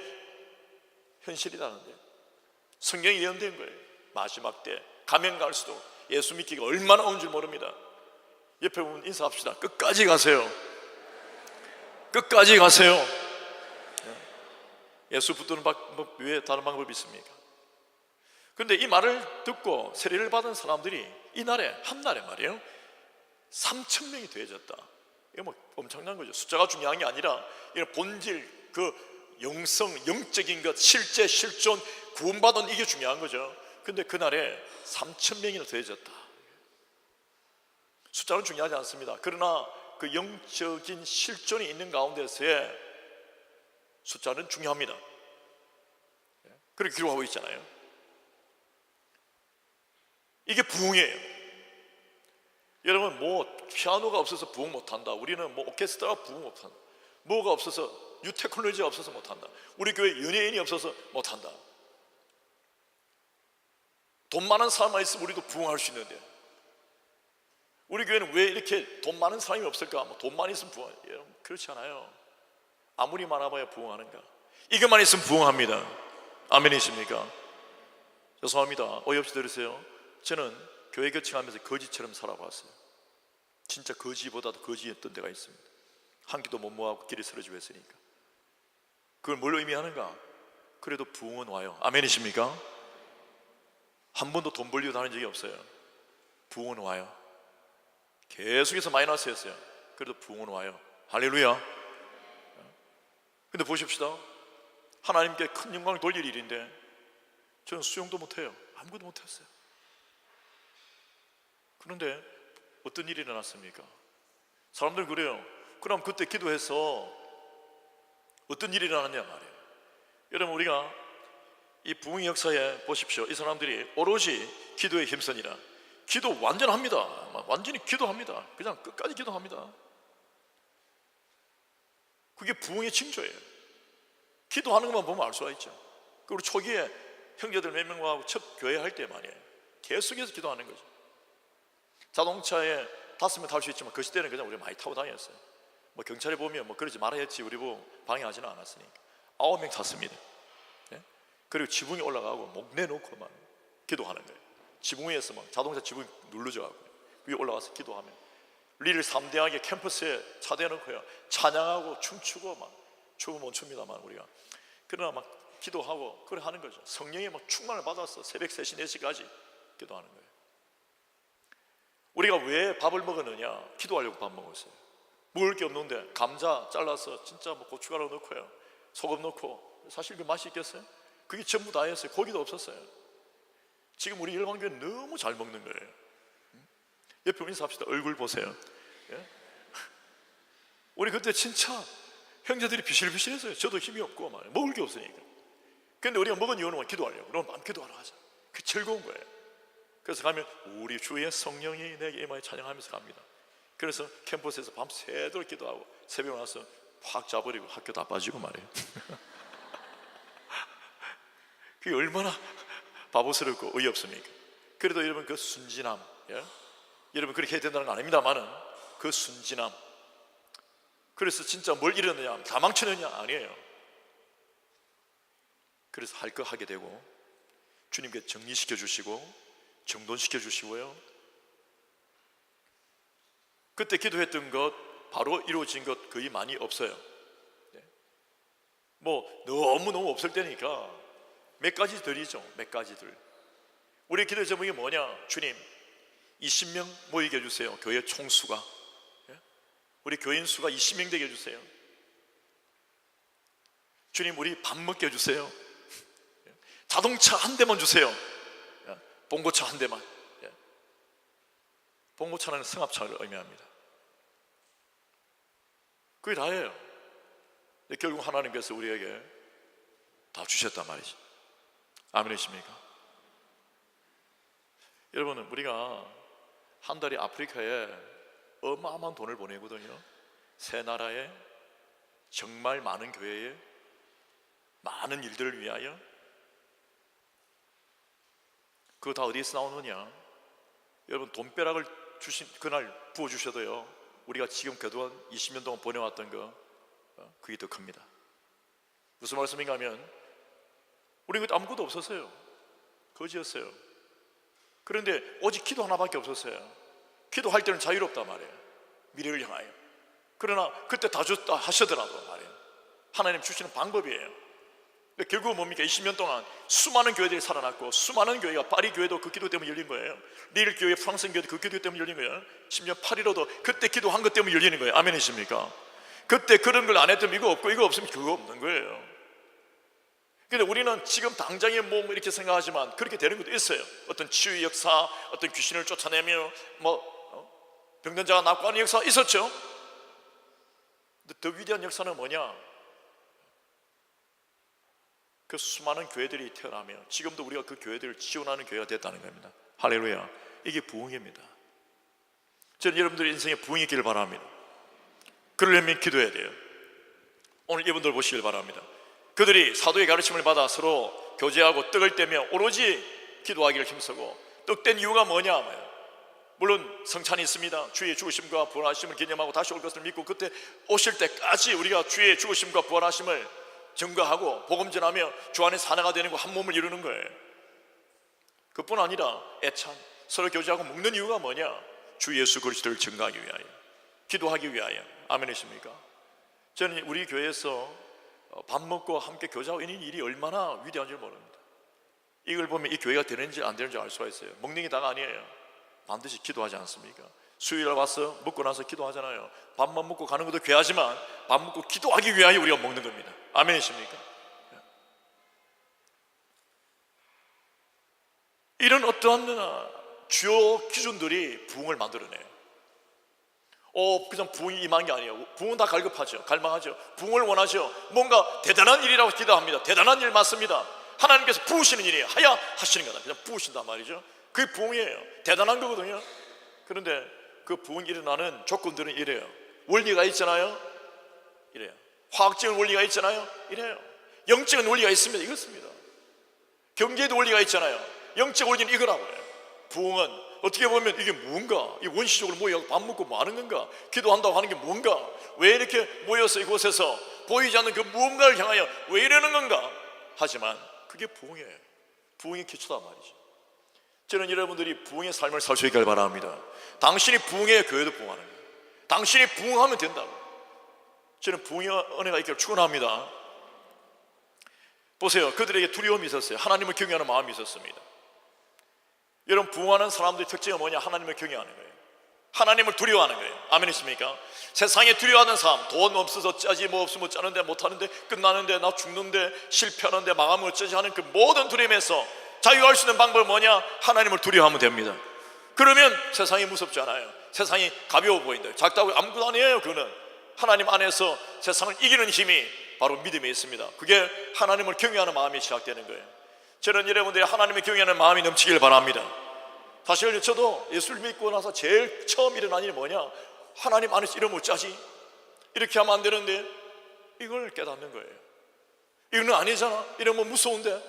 현실이라는데, 성경이 예언된 거예요. 마지막 때 가면 갈수록 예수 믿기가 얼마나 어려운 줄 모릅니다. 옆에 보면 인사합시다. 끝까지 가세요. 끝까지 가세요. 예수 붙드는 방법 외에 다른 방법이 있습니까? 그런데 이 말을 듣고 세례를 받은 사람들이 이날에, 한날에 말이에요, 3,000명이 더해졌다. 이거 뭐 엄청난 거죠. 숫자가 중요한 게 아니라 이런 본질, 그 영성, 영적인 것, 실제, 실존, 구원받은 이게 중요한 거죠. 근데 그날에 3,000명이나 더해졌다. 숫자는 중요하지 않습니다. 그러나 그 영적인 실존이 있는 가운데서의 숫자는 중요합니다. 그렇게 기록하고 있잖아요. 이게 부흥이에요. 여러분, 뭐 피아노가 없어서 부흥 못한다, 우리는 뭐 오케스트라가 부흥 못한다, 뭐가 없어서, 뉴 테크놀로지가 없어서 못한다, 우리 교회 연예인이 없어서 못한다. 돈 많은 사람만 있으면 우리도 부흥할 수 있는데 우리 교회는 왜 이렇게 돈 많은 사람이 없을까? 뭐 돈만 있으면 부흥, 여러분 그렇지 않아요. 아무리 많아봐야 부흥하는가? 이것만 있으면 부흥합니다. 아멘이십니까? 죄송합니다. 어이없이 들으세요. 저는 교회 거쳐가면서 거지처럼 살아봤어요. 진짜 거지보다도 거지였던 데가 있습니다. 한 끼도 못 모아고 길에 쓰러지고 했으니까. 그걸 뭘 의미하는가? 그래도 부흥은 와요. 아멘이십니까? 한 번도 돈 벌려고 다닌 적이 없어요. 부흥은 와요. 계속해서 마이너스였어요. 그래도 부흥은 와요. 할렐루야. 근데 보십시다. 하나님께 큰 영광을 돌릴 일인데 저는 수용도 못해요. 아무것도 못했어요. 그런데 어떤 일이 일어났습니까? 사람들 그래요. 그럼 그때 기도해서 어떤 일이 일어났냐 말이에요. 여러분, 우리가 이 부흥의 역사에 보십시오. 이 사람들이 오로지 기도에 힘쓰니라. 기도 완전합니다. 완전히 기도합니다. 그냥 끝까지 기도합니다. 그게 부흥의 징조예요. 기도하는 것만 보면 알 수가 있죠. 그리고 초기에 형제들 몇 명하고 첫 교회 할 때 말이에요, 계속해서 기도하는 거죠. 자동차에 5명 탈 수 있지만 그 시대는 그냥 우리 많이 타고 다녔어요. 뭐 경찰에 보면 뭐 그러지 말아야 했지, 우리 보고 방해하지는 않았으니까 9명 탔습니다. 네? 그리고 지붕에 올라가고 목 내놓고 막 기도하는 거예요. 지붕 위에서 막 자동차 지붕 눌러져가고 위에 올라가서 기도하면 리를 3대하게 캠퍼스에 차대놓고요, 찬양하고 춤추고, 막 춤은 못 춥니다만 우리가, 그러나 막 기도하고 그래 하는 거죠. 성령의 막 충만을 받아서 새벽 3시 4시까지 기도하는 거예요. 우리가 왜 밥을 먹었느냐? 기도하려고 밥 먹었어요. 먹을 게 없는데 감자 잘라서 진짜 뭐 고춧가루 넣고요, 소금 넣고, 사실 그 맛이 있겠어요? 그게 전부 다였어요. 고기도 없었어요. 지금 우리 열방교회 너무 잘 먹는 거예요. 옆에 인사합시다. 얼굴 보세요. 예? 우리 그때 진짜 형제들이 비실비실했어요. 저도 힘이 없고 말이에요. 먹을 게 없으니까. 근데 우리가 먹은 이유는 기도하려고. 그럼 밤 기도하러 가자. 그 즐거운 거예요. 그래서 가면 우리 주의 성령이 내게 임하여 찬양하면서 갑니다. 그래서 캠퍼스에서 밤새도록 기도하고 새벽에 와서 확 자버리고 학교 다 빠지고 말이에요. 그게 얼마나 바보스럽고 어이없습니까? 그래도 여러분 그 순진함, 예? 여러분 그렇게 해야 된다는 건 아닙니다만은 그 순진함, 그래서 진짜 뭘 이러느냐, 다 망치느냐? 아니에요. 그래서 할 거 하게 되고 주님께 정리시켜 주시고 정돈시켜 주시고요, 그때 기도했던 것 바로 이루어진 것 거의 많이 없어요. 뭐 너무 없을 때니까 몇 가지 드리죠. 몇 가지들. 우리 기도 제목이 뭐냐? 주님 20명 모이게 해주세요. 교회 총수가, 우리 교인 수가 20명 되게 해주세요. 주님 우리 밥 먹게 해주세요. 자동차 한 대만 주세요. 봉고차 한 대만. 봉고차는 승합차를 의미합니다. 그게 다예요. 결국 하나님께서 우리에게 다 주셨단 말이죠. 아멘이십니까? 여러분, 우리가 한 달에 아프리카에 어마어마한 돈을 보내거든요. 새 나라에, 정말 많은 교회에, 많은 일들을 위하여. 그거 다 어디에서 나오느냐? 여러분, 돈벼락을 주신 그날 부어주셔도요, 우리가 지금 그동안 20년 동안 보내왔던 거, 그게 더 큽니다. 무슨 말씀인가 하면 우리는 아무것도 없었어요. 거지였어요. 그런데 오직 기도 하나밖에 없었어요. 기도할 때는 자유롭단 말이에요. 미래를 향하여. 그러나 그때 다 줬다 하시더라도 말이에요, 하나님 주시는 방법이에요. 결국은 뭡니까? 20년 동안 수많은 교회들이 살아났고, 수많은 교회가, 파리 교회도 그 기도 때문에 열린 거예요. 릴 교회, 프랑스 교회도 그 기도 때문에 열린 거예요. 심지어 파리로도 그때 기도한 것 때문에 열리는 거예요. 아멘이십니까? 그때 그런 걸 안 했더니 이거 없고, 이거 없으면 그거 없는 거예요. 근데 우리는 지금 당장의 몸 이렇게 생각하지만 그렇게 되는 것도 있어요. 어떤 치유의 역사, 어떤 귀신을 쫓아내며 병든 자가 낫고 하는 역사가 있었죠. 근데 더 위대한 역사는 뭐냐? 그 수많은 교회들이 태어나며 지금도 우리가 그 교회들을 지원하는 교회가 됐다는 겁니다. 할렐루야. 이게 부흥입니다. 저는 여러분들의 인생에 부흥이 있기를 바랍니다. 그러려면 기도해야 돼요. 오늘 이분들 보시길 바랍니다. 그들이 사도의 가르침을 받아 서로 교제하고 떡을 떼며 오로지 기도하기를 힘쓰고, 떡 뗀 이유가 뭐냐? 물론 성찬이 있습니다. 주의 죽으심과 부활하심을 기념하고 다시 올 것을 믿고, 그때 오실 때까지 우리가 주의 죽으심과 부활하심을 증거하고 복음 전하며 주 안에서 하나가 되는 거, 한 몸을 이루는 거예요. 그뿐 아니라 애찬, 서로 교제하고 먹는 이유가 뭐냐? 주 예수 그리스도를 증거하기 위하여, 기도하기 위하여. 아멘이십니까? 저는 우리 교회에서 밥 먹고 함께 교제하고 있는 일이 얼마나 위대한 줄 모릅니다. 이걸 보면 이 교회가 되는지 안 되는지 알 수가 있어요. 먹는 게 다가 아니에요. 반드시 기도하지 않습니까? 수요일에 와서 먹고 나서 기도하잖아요. 밥만 먹고 가는 것도 귀하지만 밥 먹고 기도하기 위하여 우리가 먹는 겁니다. 아멘이십니까? 이런 어떠한 주요 기준들이 부흥을 만들어내요. 그냥 부흥이 임한 게 아니에요. 부흥은 다 갈급하죠. 갈망하죠. 부흥을 원하죠. 뭔가 대단한 일이라고 기도합니다. 대단한 일 맞습니다. 하나님께서 부으시는 일이에요. 하시는 거다. 그냥 부으신단 말이죠. 그게 부흥이에요. 대단한 거거든요. 그런데 그 부흥이 일어나는 조건들은 이래요. 원리가 있잖아요. 이래요. 화학적인 원리가 있잖아요. 이래요. 영적인 원리가 있습니다. 이렇습니다. 경제에도 원리가 있잖아요. 영적 원리는 이거라고요. 부흥은 어떻게 보면 이게 뭔가, 이 원시적으로 모여 밥 먹고 뭐 하는 건가, 기도한다고 하는 게 뭔가, 왜 이렇게 모여서 이곳에서 보이지 않는 그 무언가를 향하여 왜 이러는 건가 하지만 그게 부흥이에요. 부흥의 기초다 말이죠. 저는 여러분들이 부흥의 삶을 살 수 있기를 바랍니다. 당신이 부흥해야 교회도 부흥하는 거예요. 당신이 부흥하면 된다고. 저는 부흥의 은혜가 있기를 축원합니다. 보세요. 그들에게 두려움이 있었어요. 하나님을 경외하는 마음이 있었습니다. 여러분, 부흥하는 사람들의 특징은 뭐냐? 하나님을 경외하는 거예요. 하나님을 두려워하는 거예요. 아멘이십니까? 세상에 두려워하는 사람, 돈 없어서 짜지, 뭐 없으면 짜는데 못하는데 끝나는데 나 죽는데 실패하는데 망하면 어쩌지 하는 그 모든 두려움에서 자유할 수 있는 방법은 뭐냐? 하나님을 두려워하면 됩니다. 그러면 세상이 무섭지 않아요. 세상이 가벼워 보인다. 작다고 아무것도 아니에요. 그거는 하나님 안에서 세상을 이기는 힘이 바로 믿음에 있습니다. 그게 하나님을 경외하는 마음이 시작되는 거예요. 저는 여러분들이 하나님을 경외하는 마음이 넘치길 바랍니다. 사실 저도 예수를 믿고 나서 제일 처음 일어난 일이 뭐냐? 하나님 안에서 이러면 어쩌지? 이렇게 하면 안 되는데 이걸 깨닫는 거예요. 이거는 아니잖아. 이러면 무서운데,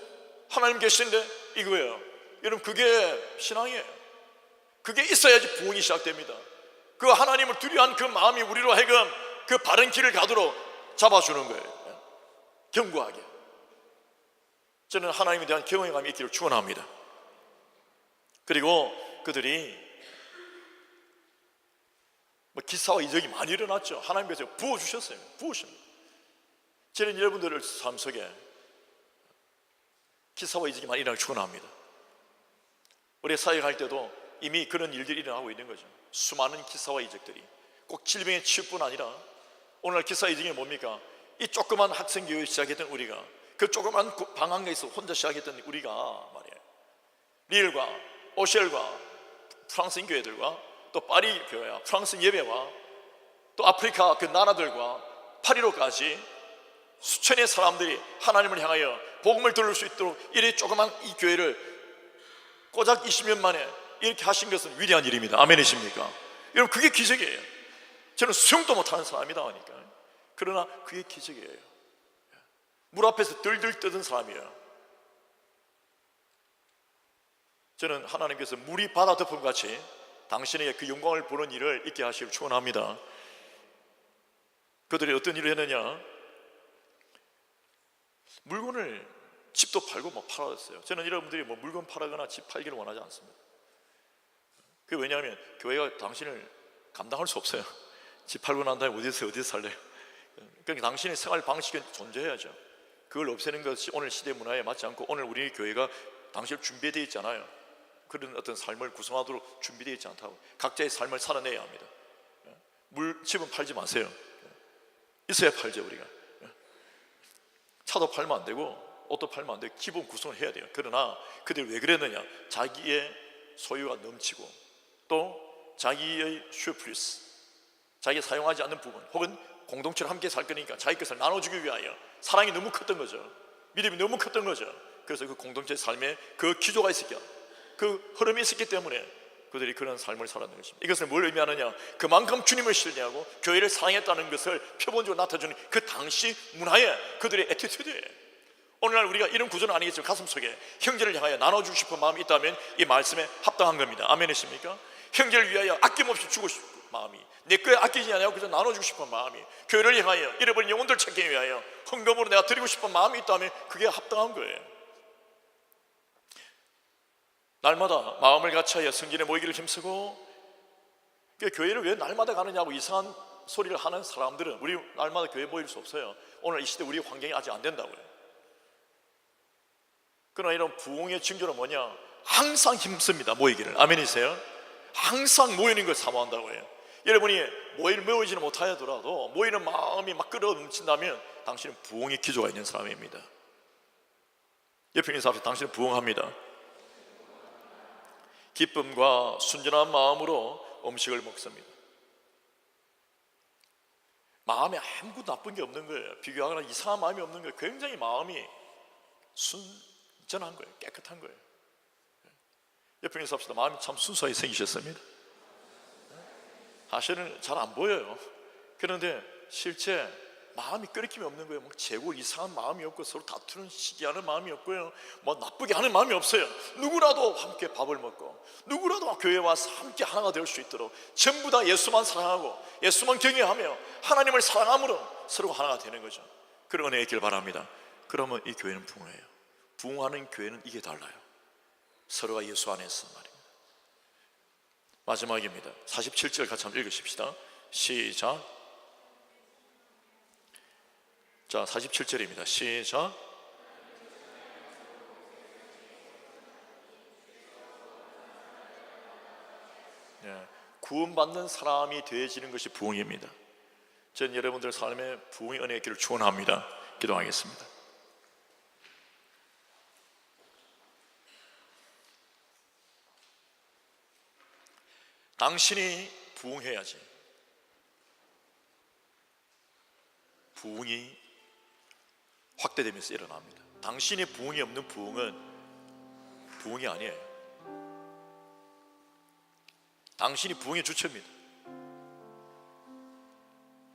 하나님 계신데 이거예요. 여러분, 그게 신앙이에요. 그게 있어야지 부흥이 시작됩니다. 그 하나님을 두려워한 그 마음이 우리로 하여금 그 바른 길을 가도록 잡아주는 거예요. 견고하게. 저는 하나님에 대한 경외감이 있기를 축원합니다. 그리고 그들이 기사와 이적이 많이 일어났죠. 하나님께서 부어주셨어요. 부으십니다. 저는 여러분들의 삶 속에 기사와 이적이 많이 일어나기 축원합니다. 우리 사역할 때도 이미 그런 일들이 일어나고 있는 거죠. 수많은 기사와 이적들이 꼭 질병의 치유뿐 아니라 오늘 기사 이적이 뭡니까? 이 조그만 학생교회 시작했던 우리가, 그 조그만 방황에서 혼자 시작했던 우리가 말이에요, 리엘과 오셸과 프랑스인 교회들과 또 파리 교회와 프랑스 예배와 또 아프리카 그 나라들과 파리로까지 수천의 사람들이 하나님을 향하여 복음을 들을 수 있도록 이렇게 조그만 이 교회를 고작 20년 만에 이렇게 하신 것은 위대한 일입니다. 아멘이십니까? 여러분, 그게 기적이에요. 저는 수영도 못하는 사람이다 하니까. 그러나 그게 기적이에요. 물 앞에서 들들 떠든 사람이에요. 저는 하나님께서 물이 바다 덮음같이 당신에게 그 영광을 보는 일을 있게 하시길 축원합니다. 그들이 어떤 일을 했느냐? 물건을 집도 팔고 팔았어요. 저는 여러분들이 물건 팔거나 집 팔기를 원하지 않습니다. 그게 왜냐하면 교회가 당신을 감당할 수 없어요. 집 팔고 난 다음에 어디서 살래요? 그러니까 당신의 생활 방식은 존재해야죠. 그걸 없애는 것이 오늘 시대 문화에 맞지 않고, 오늘 우리 교회가 당신을 준비되어 있잖아요. 그런 어떤 삶을 구성하도록 준비되어 있지 않다고. 각자의 삶을 살아내야 합니다. 집은 팔지 마세요. 있어야 팔죠. 우리가 차도 팔면 안 되고 옷도 팔면 안 되고 기본 구성을 해야 돼요. 그러나 그들이 왜 그랬느냐? 자기의 소유가 넘치고 또 자기의 슈프리스, 자기가 사용하지 않는 부분, 혹은 공동체를 함께 살 거니까 자기 것을 나눠주기 위하여 사랑이 너무 컸던 거죠. 믿음이 너무 컸던 거죠. 그래서 그 공동체 삶에 그 기조가 있었기, 그 흐름이 있었기 때문에 그들이 그런 삶을 살았는 것입니다. 이것을 뭘 의미하느냐? 그만큼 주님을 신뢰하고 교회를 사랑했다는 것을 표본적으로 나타주는 그 당시 문화의 그들의 애티튜드예요. 오늘날 우리가 이런 구조는 아니겠지만 가슴속에 형제를 향하여 나눠주고 싶은 마음이 있다면 이 말씀에 합당한 겁니다. 아멘이십니까? 형제를 위하여 아낌없이 주고 싶은 마음이, 내 거에 아끼지 않냐고 그저 나눠주고 싶은 마음이, 교회를 향하여 잃어버린 영혼들 찾기 위하여 헌금으로 내가 드리고 싶은 마음이 있다면 그게 합당한 거예요. 날마다 마음을 같이하여 성전에 모이기를 힘쓰고, 교회를 왜 날마다 가느냐고 이상한 소리를 하는 사람들은 우리 날마다 교회 모일 수 없어요. 오늘 이 시대 우리 환경이 아직 안 된다고요. 그러나 이런 부흥의 징조는 뭐냐? 항상 힘씁니다. 모이기를. 아멘이세요? 항상 모이는 걸 사모한다고 해요. 여러분이 모이지는 못하더라도 모이는 마음이 막 끌어넘친다면 당신은 부흥의 기조가 있는 사람입니다. 옆에 있는 사람, 당신은 부흥합니다. 기쁨과 순전한 마음으로 음식을 먹습니다. 마음에 아무것도 나쁜 게 없는 거예요. 비교하거나 이상한 마음이 없는 거예요. 굉장히 마음이 순전한 거예요. 깨끗한 거예요. 옆에 있는 사람들 마음이 참 순수하게 생기셨습니다. 사실은 잘 안 보여요. 그런데 실제 마음이 끓이김이 없는 거예요. 재고 이상한 마음이 없고 서로 다투는 시기하는 마음이 없고요. 나쁘게 하는 마음이 없어요. 누구라도 함께 밥을 먹고 누구라도 교회에 와서 함께 하나가 될 수 있도록 전부 다 예수만 사랑하고 예수만 경외하며 하나님을 사랑함으로 서로 하나가 되는 거죠. 그런 은혜가 있길 바랍니다. 그러면 이 교회는 부흥해요. 부흥하는 교회는 이게 달라요. 서로가 예수 안에서 말입니다. 마지막입니다. 47절 같이 한번 읽으십시다. 시작. 자, 47절입니다. 시작. 구원받는 사람이 되어지는 것이 부흥입니다. 저는 여러분들 삶에 부흥의 은혜의 길을 축원합니다. 기도하겠습니다. 당신이 부흥해야지 부흥이 확대되면서 일어납니다. 당신의 부흥이 없는 부흥은 부흥이 아니에요. 당신이 부흥의 주체입니다.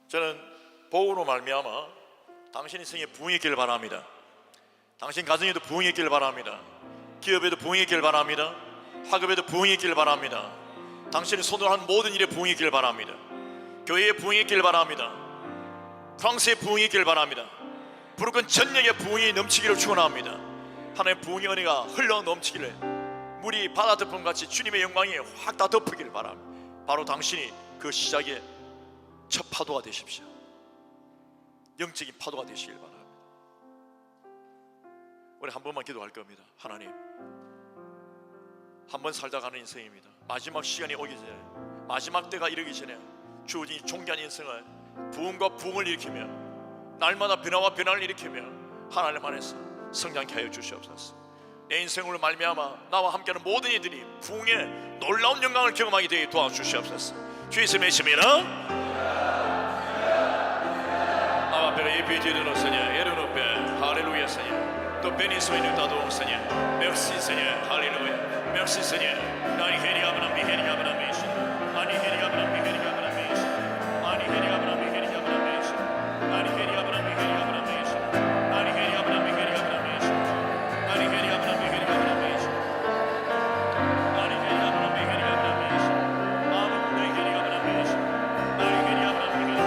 저는 복음으로 말미암아 당신 인생에 부흥이 있기를 바랍니다. 당신 가정에도 부흥이 있기를 바랍니다. 기업에도 부흥이 있길 바랍니다. 학업에도 부흥이 있길 바랍니다. 당신이 손으로 한 모든 일에 부흥이 있길 바랍니다. 교회에 부흥이 있길 바랍니다. 프랑스에 부흥이 있길 바랍니다. 부르건 전역에 부흥이 넘치기를 축원합니다. 하나님의 부흥의 은혜가 흘러 넘치기를, 물이 바다 덮음같이 주님의 영광이 확 다 덮으길 바랍니다. 바로 당신이 그 시작의 첫 파도가 되십시오. 영적인 파도가 되시길 바랍니다. 우리 한 번만 기도할 겁니다. 하나님, 한 번 살다 가는 인생입니다. 마지막 시간이 오기 전에, 마지막 때가 이르기 전에 주어진 존귀한 인생을 부흥과 부흥을 일으키며 날마다 변화와 변화를 일으키며 하나님 안에서 성장케 하여 주시옵소서. 내 인생으로 말미암아 나와 함께하는 모든 이들이 부흥의 놀라운 영광을 경험하게 되게 도와주시옵소서. 주 예수님의 이름으로 아마 베레 이피디르노 세냐 에르노 베 할렐루야 세냐 또 베니소이누 따도 세냐 merci Seigneur 할렐루야 merci Seigneur 나니 헤리 아브라함 헤리 아브라함 메시 아니 헤리 아브라함 헤리 아브라함 메시 아니 헤리 아브라함 헤리 아브라함 메시 아니 헤리 아브라함 헤리 아브라함 메시 아니 헤리 아브라함 헤리 아브라함 메시 아니 헤리 아브라함 헤리 아브라함 메시 아니 헤리 아브라함 헤리 아브라함 메시 아무 나이 헤리 아브라함 메시 아니 헤리 아브라함 헤리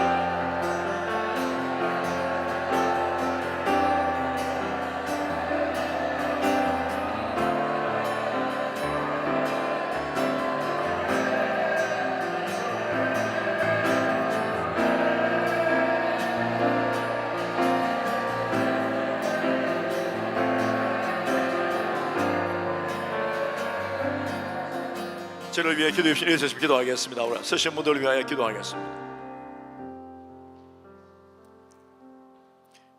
저를 위해 기도해 주신 예수님 기도하겠습니다. 우리 서신 분들을 위하여 기도하겠습니다.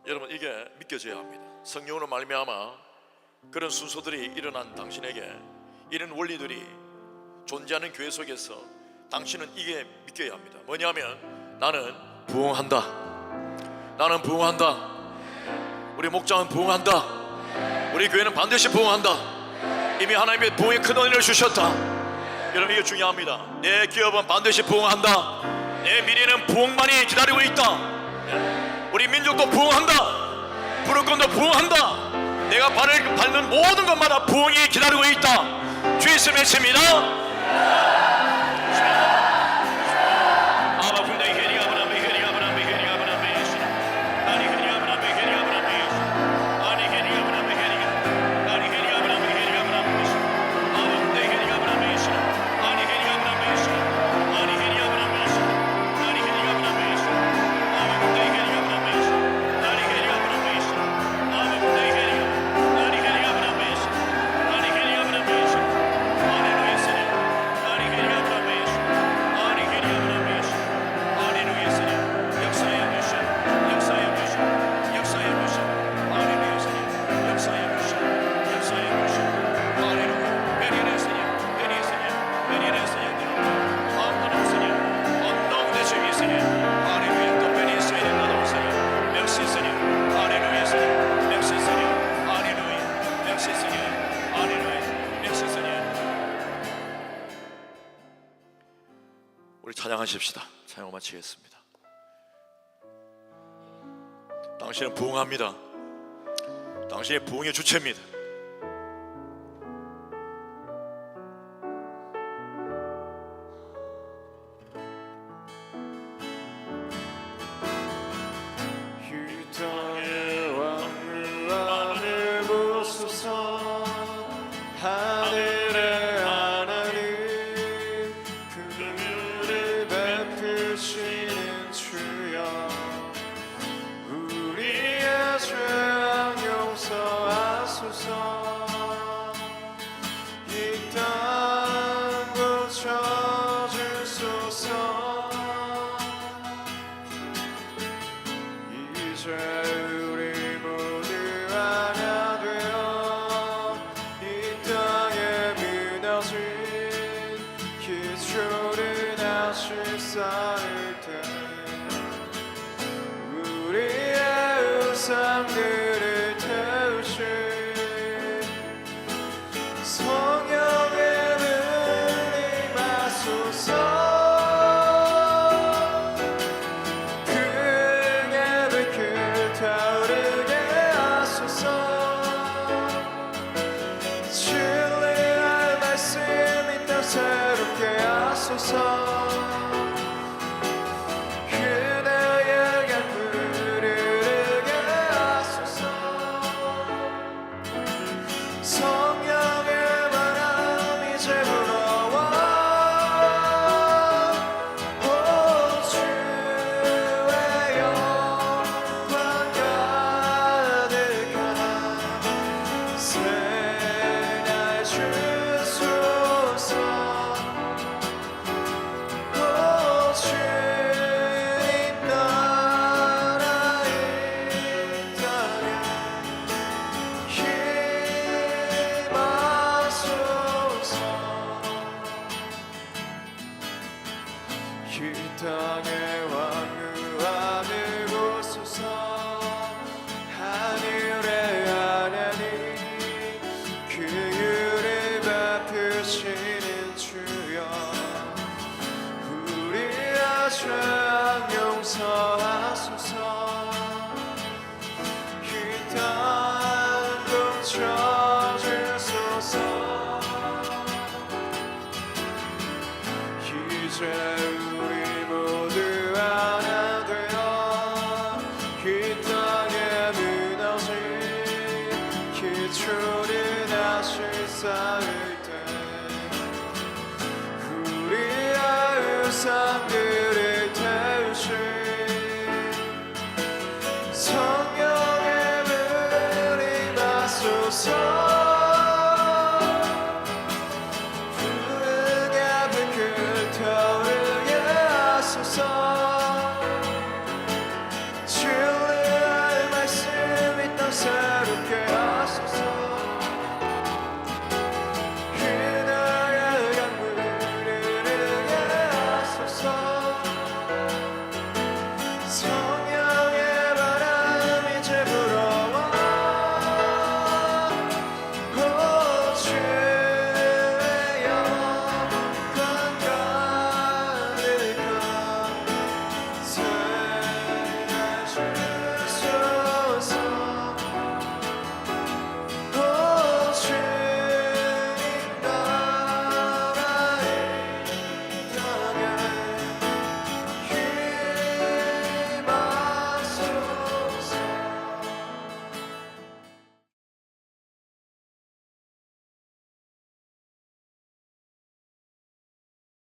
여러분, 이게 믿겨져야 합니다. 성령으로 말미암아 그런 순서들이 일어난 당신에게 이런 원리들이 존재하는 교회 속에서 당신은 이게 믿겨야 합니다. 뭐냐면 나는 부흥한다. 나는 부흥한다. 우리 목장은 부흥한다. 우리 교회는 반드시 부흥한다. 이미 하나님의 부흥의 큰 은혜를 주셨다. 여러분, 이게 중요합니다. 내 기업은 반드시 부흥한다. 내 미래는 부흥만이 기다리고 있다. 우리 민족도 부흥한다. 부르건도 부흥한다. 내가 발을 밟는 모든 것마다 부흥이 기다리고 있다. 주 예수 믿습니다. 아바 군다이 헤리 아브라함 헤리 아브라함 헤리 아브라함 메시 아니 헤리 아브라함 헤리 아브라함 메시 아니 헤리 아브라함 헤리 아니 헤리 아브라함 헤리 아브라함 메시 아바 군다이 헤리 아브라함 메시 아니 헤리 아브라함 메시 아니 헤리 아브라함 메시 아니 헤리 아브라함 메시 아바 군다이 헤리 아브라함 메시 아니 헤리 아브라함 메시 아바 군다이 헤리 아니 헤리 아브라함 메시 아니 헤리 아브라함 메시 할렐루야 세네 아니 헤리 아브라함 메시 아니 헤리 아브라함 메시 할렐루야 세네 역사의 mission 역사의 mission 역사의 mission 할렐루야 세네 역사의 mission 역사의 mission 할렐루야 베리네 세네 베리 세네 베리네 세네 아무나 세네 언동 대주의 세네 할렐루야 또 베리 세네 나도 세네 역시 세네 할렐루야 세네 역시 세네 할렐루야 역시 세네 할렐루야 역시 세네. 우리 찬양하십시다. 찬양 마치겠습니다. 당신은 부흥합니다. 당신의 부흥의 주체입니다. 이 땅의 왕을 하늘 보소서 하늘의 하나님 긍휼을 베푸시는 주여 우리의 죄악 용서하소서 이 땅 고쳐주소서 이제 우리 모두 하나 되어 이 땅에 무너진 기초를 다시 쌓을 때 우리의 우상들을 태우신 성령의 능력 임하소서 크게 불길 타오르게 하소서 그대에게 부르게 하소서 성령의 바람 이제 불어와 오 주의 영광 가득한 새날 주소서 오 주님 나라에 있다면 힘하소서 이 땅에 왕유하늘 오소서 하늘의 하나님 그 유를 베푸시는 주여 우리의 죄악 용서하소서 이 땅 고쳐주소서 이제 우리 모두 하나 되어 이 땅에 무너진 기초를 다시 쌓을 때 우리의 우상들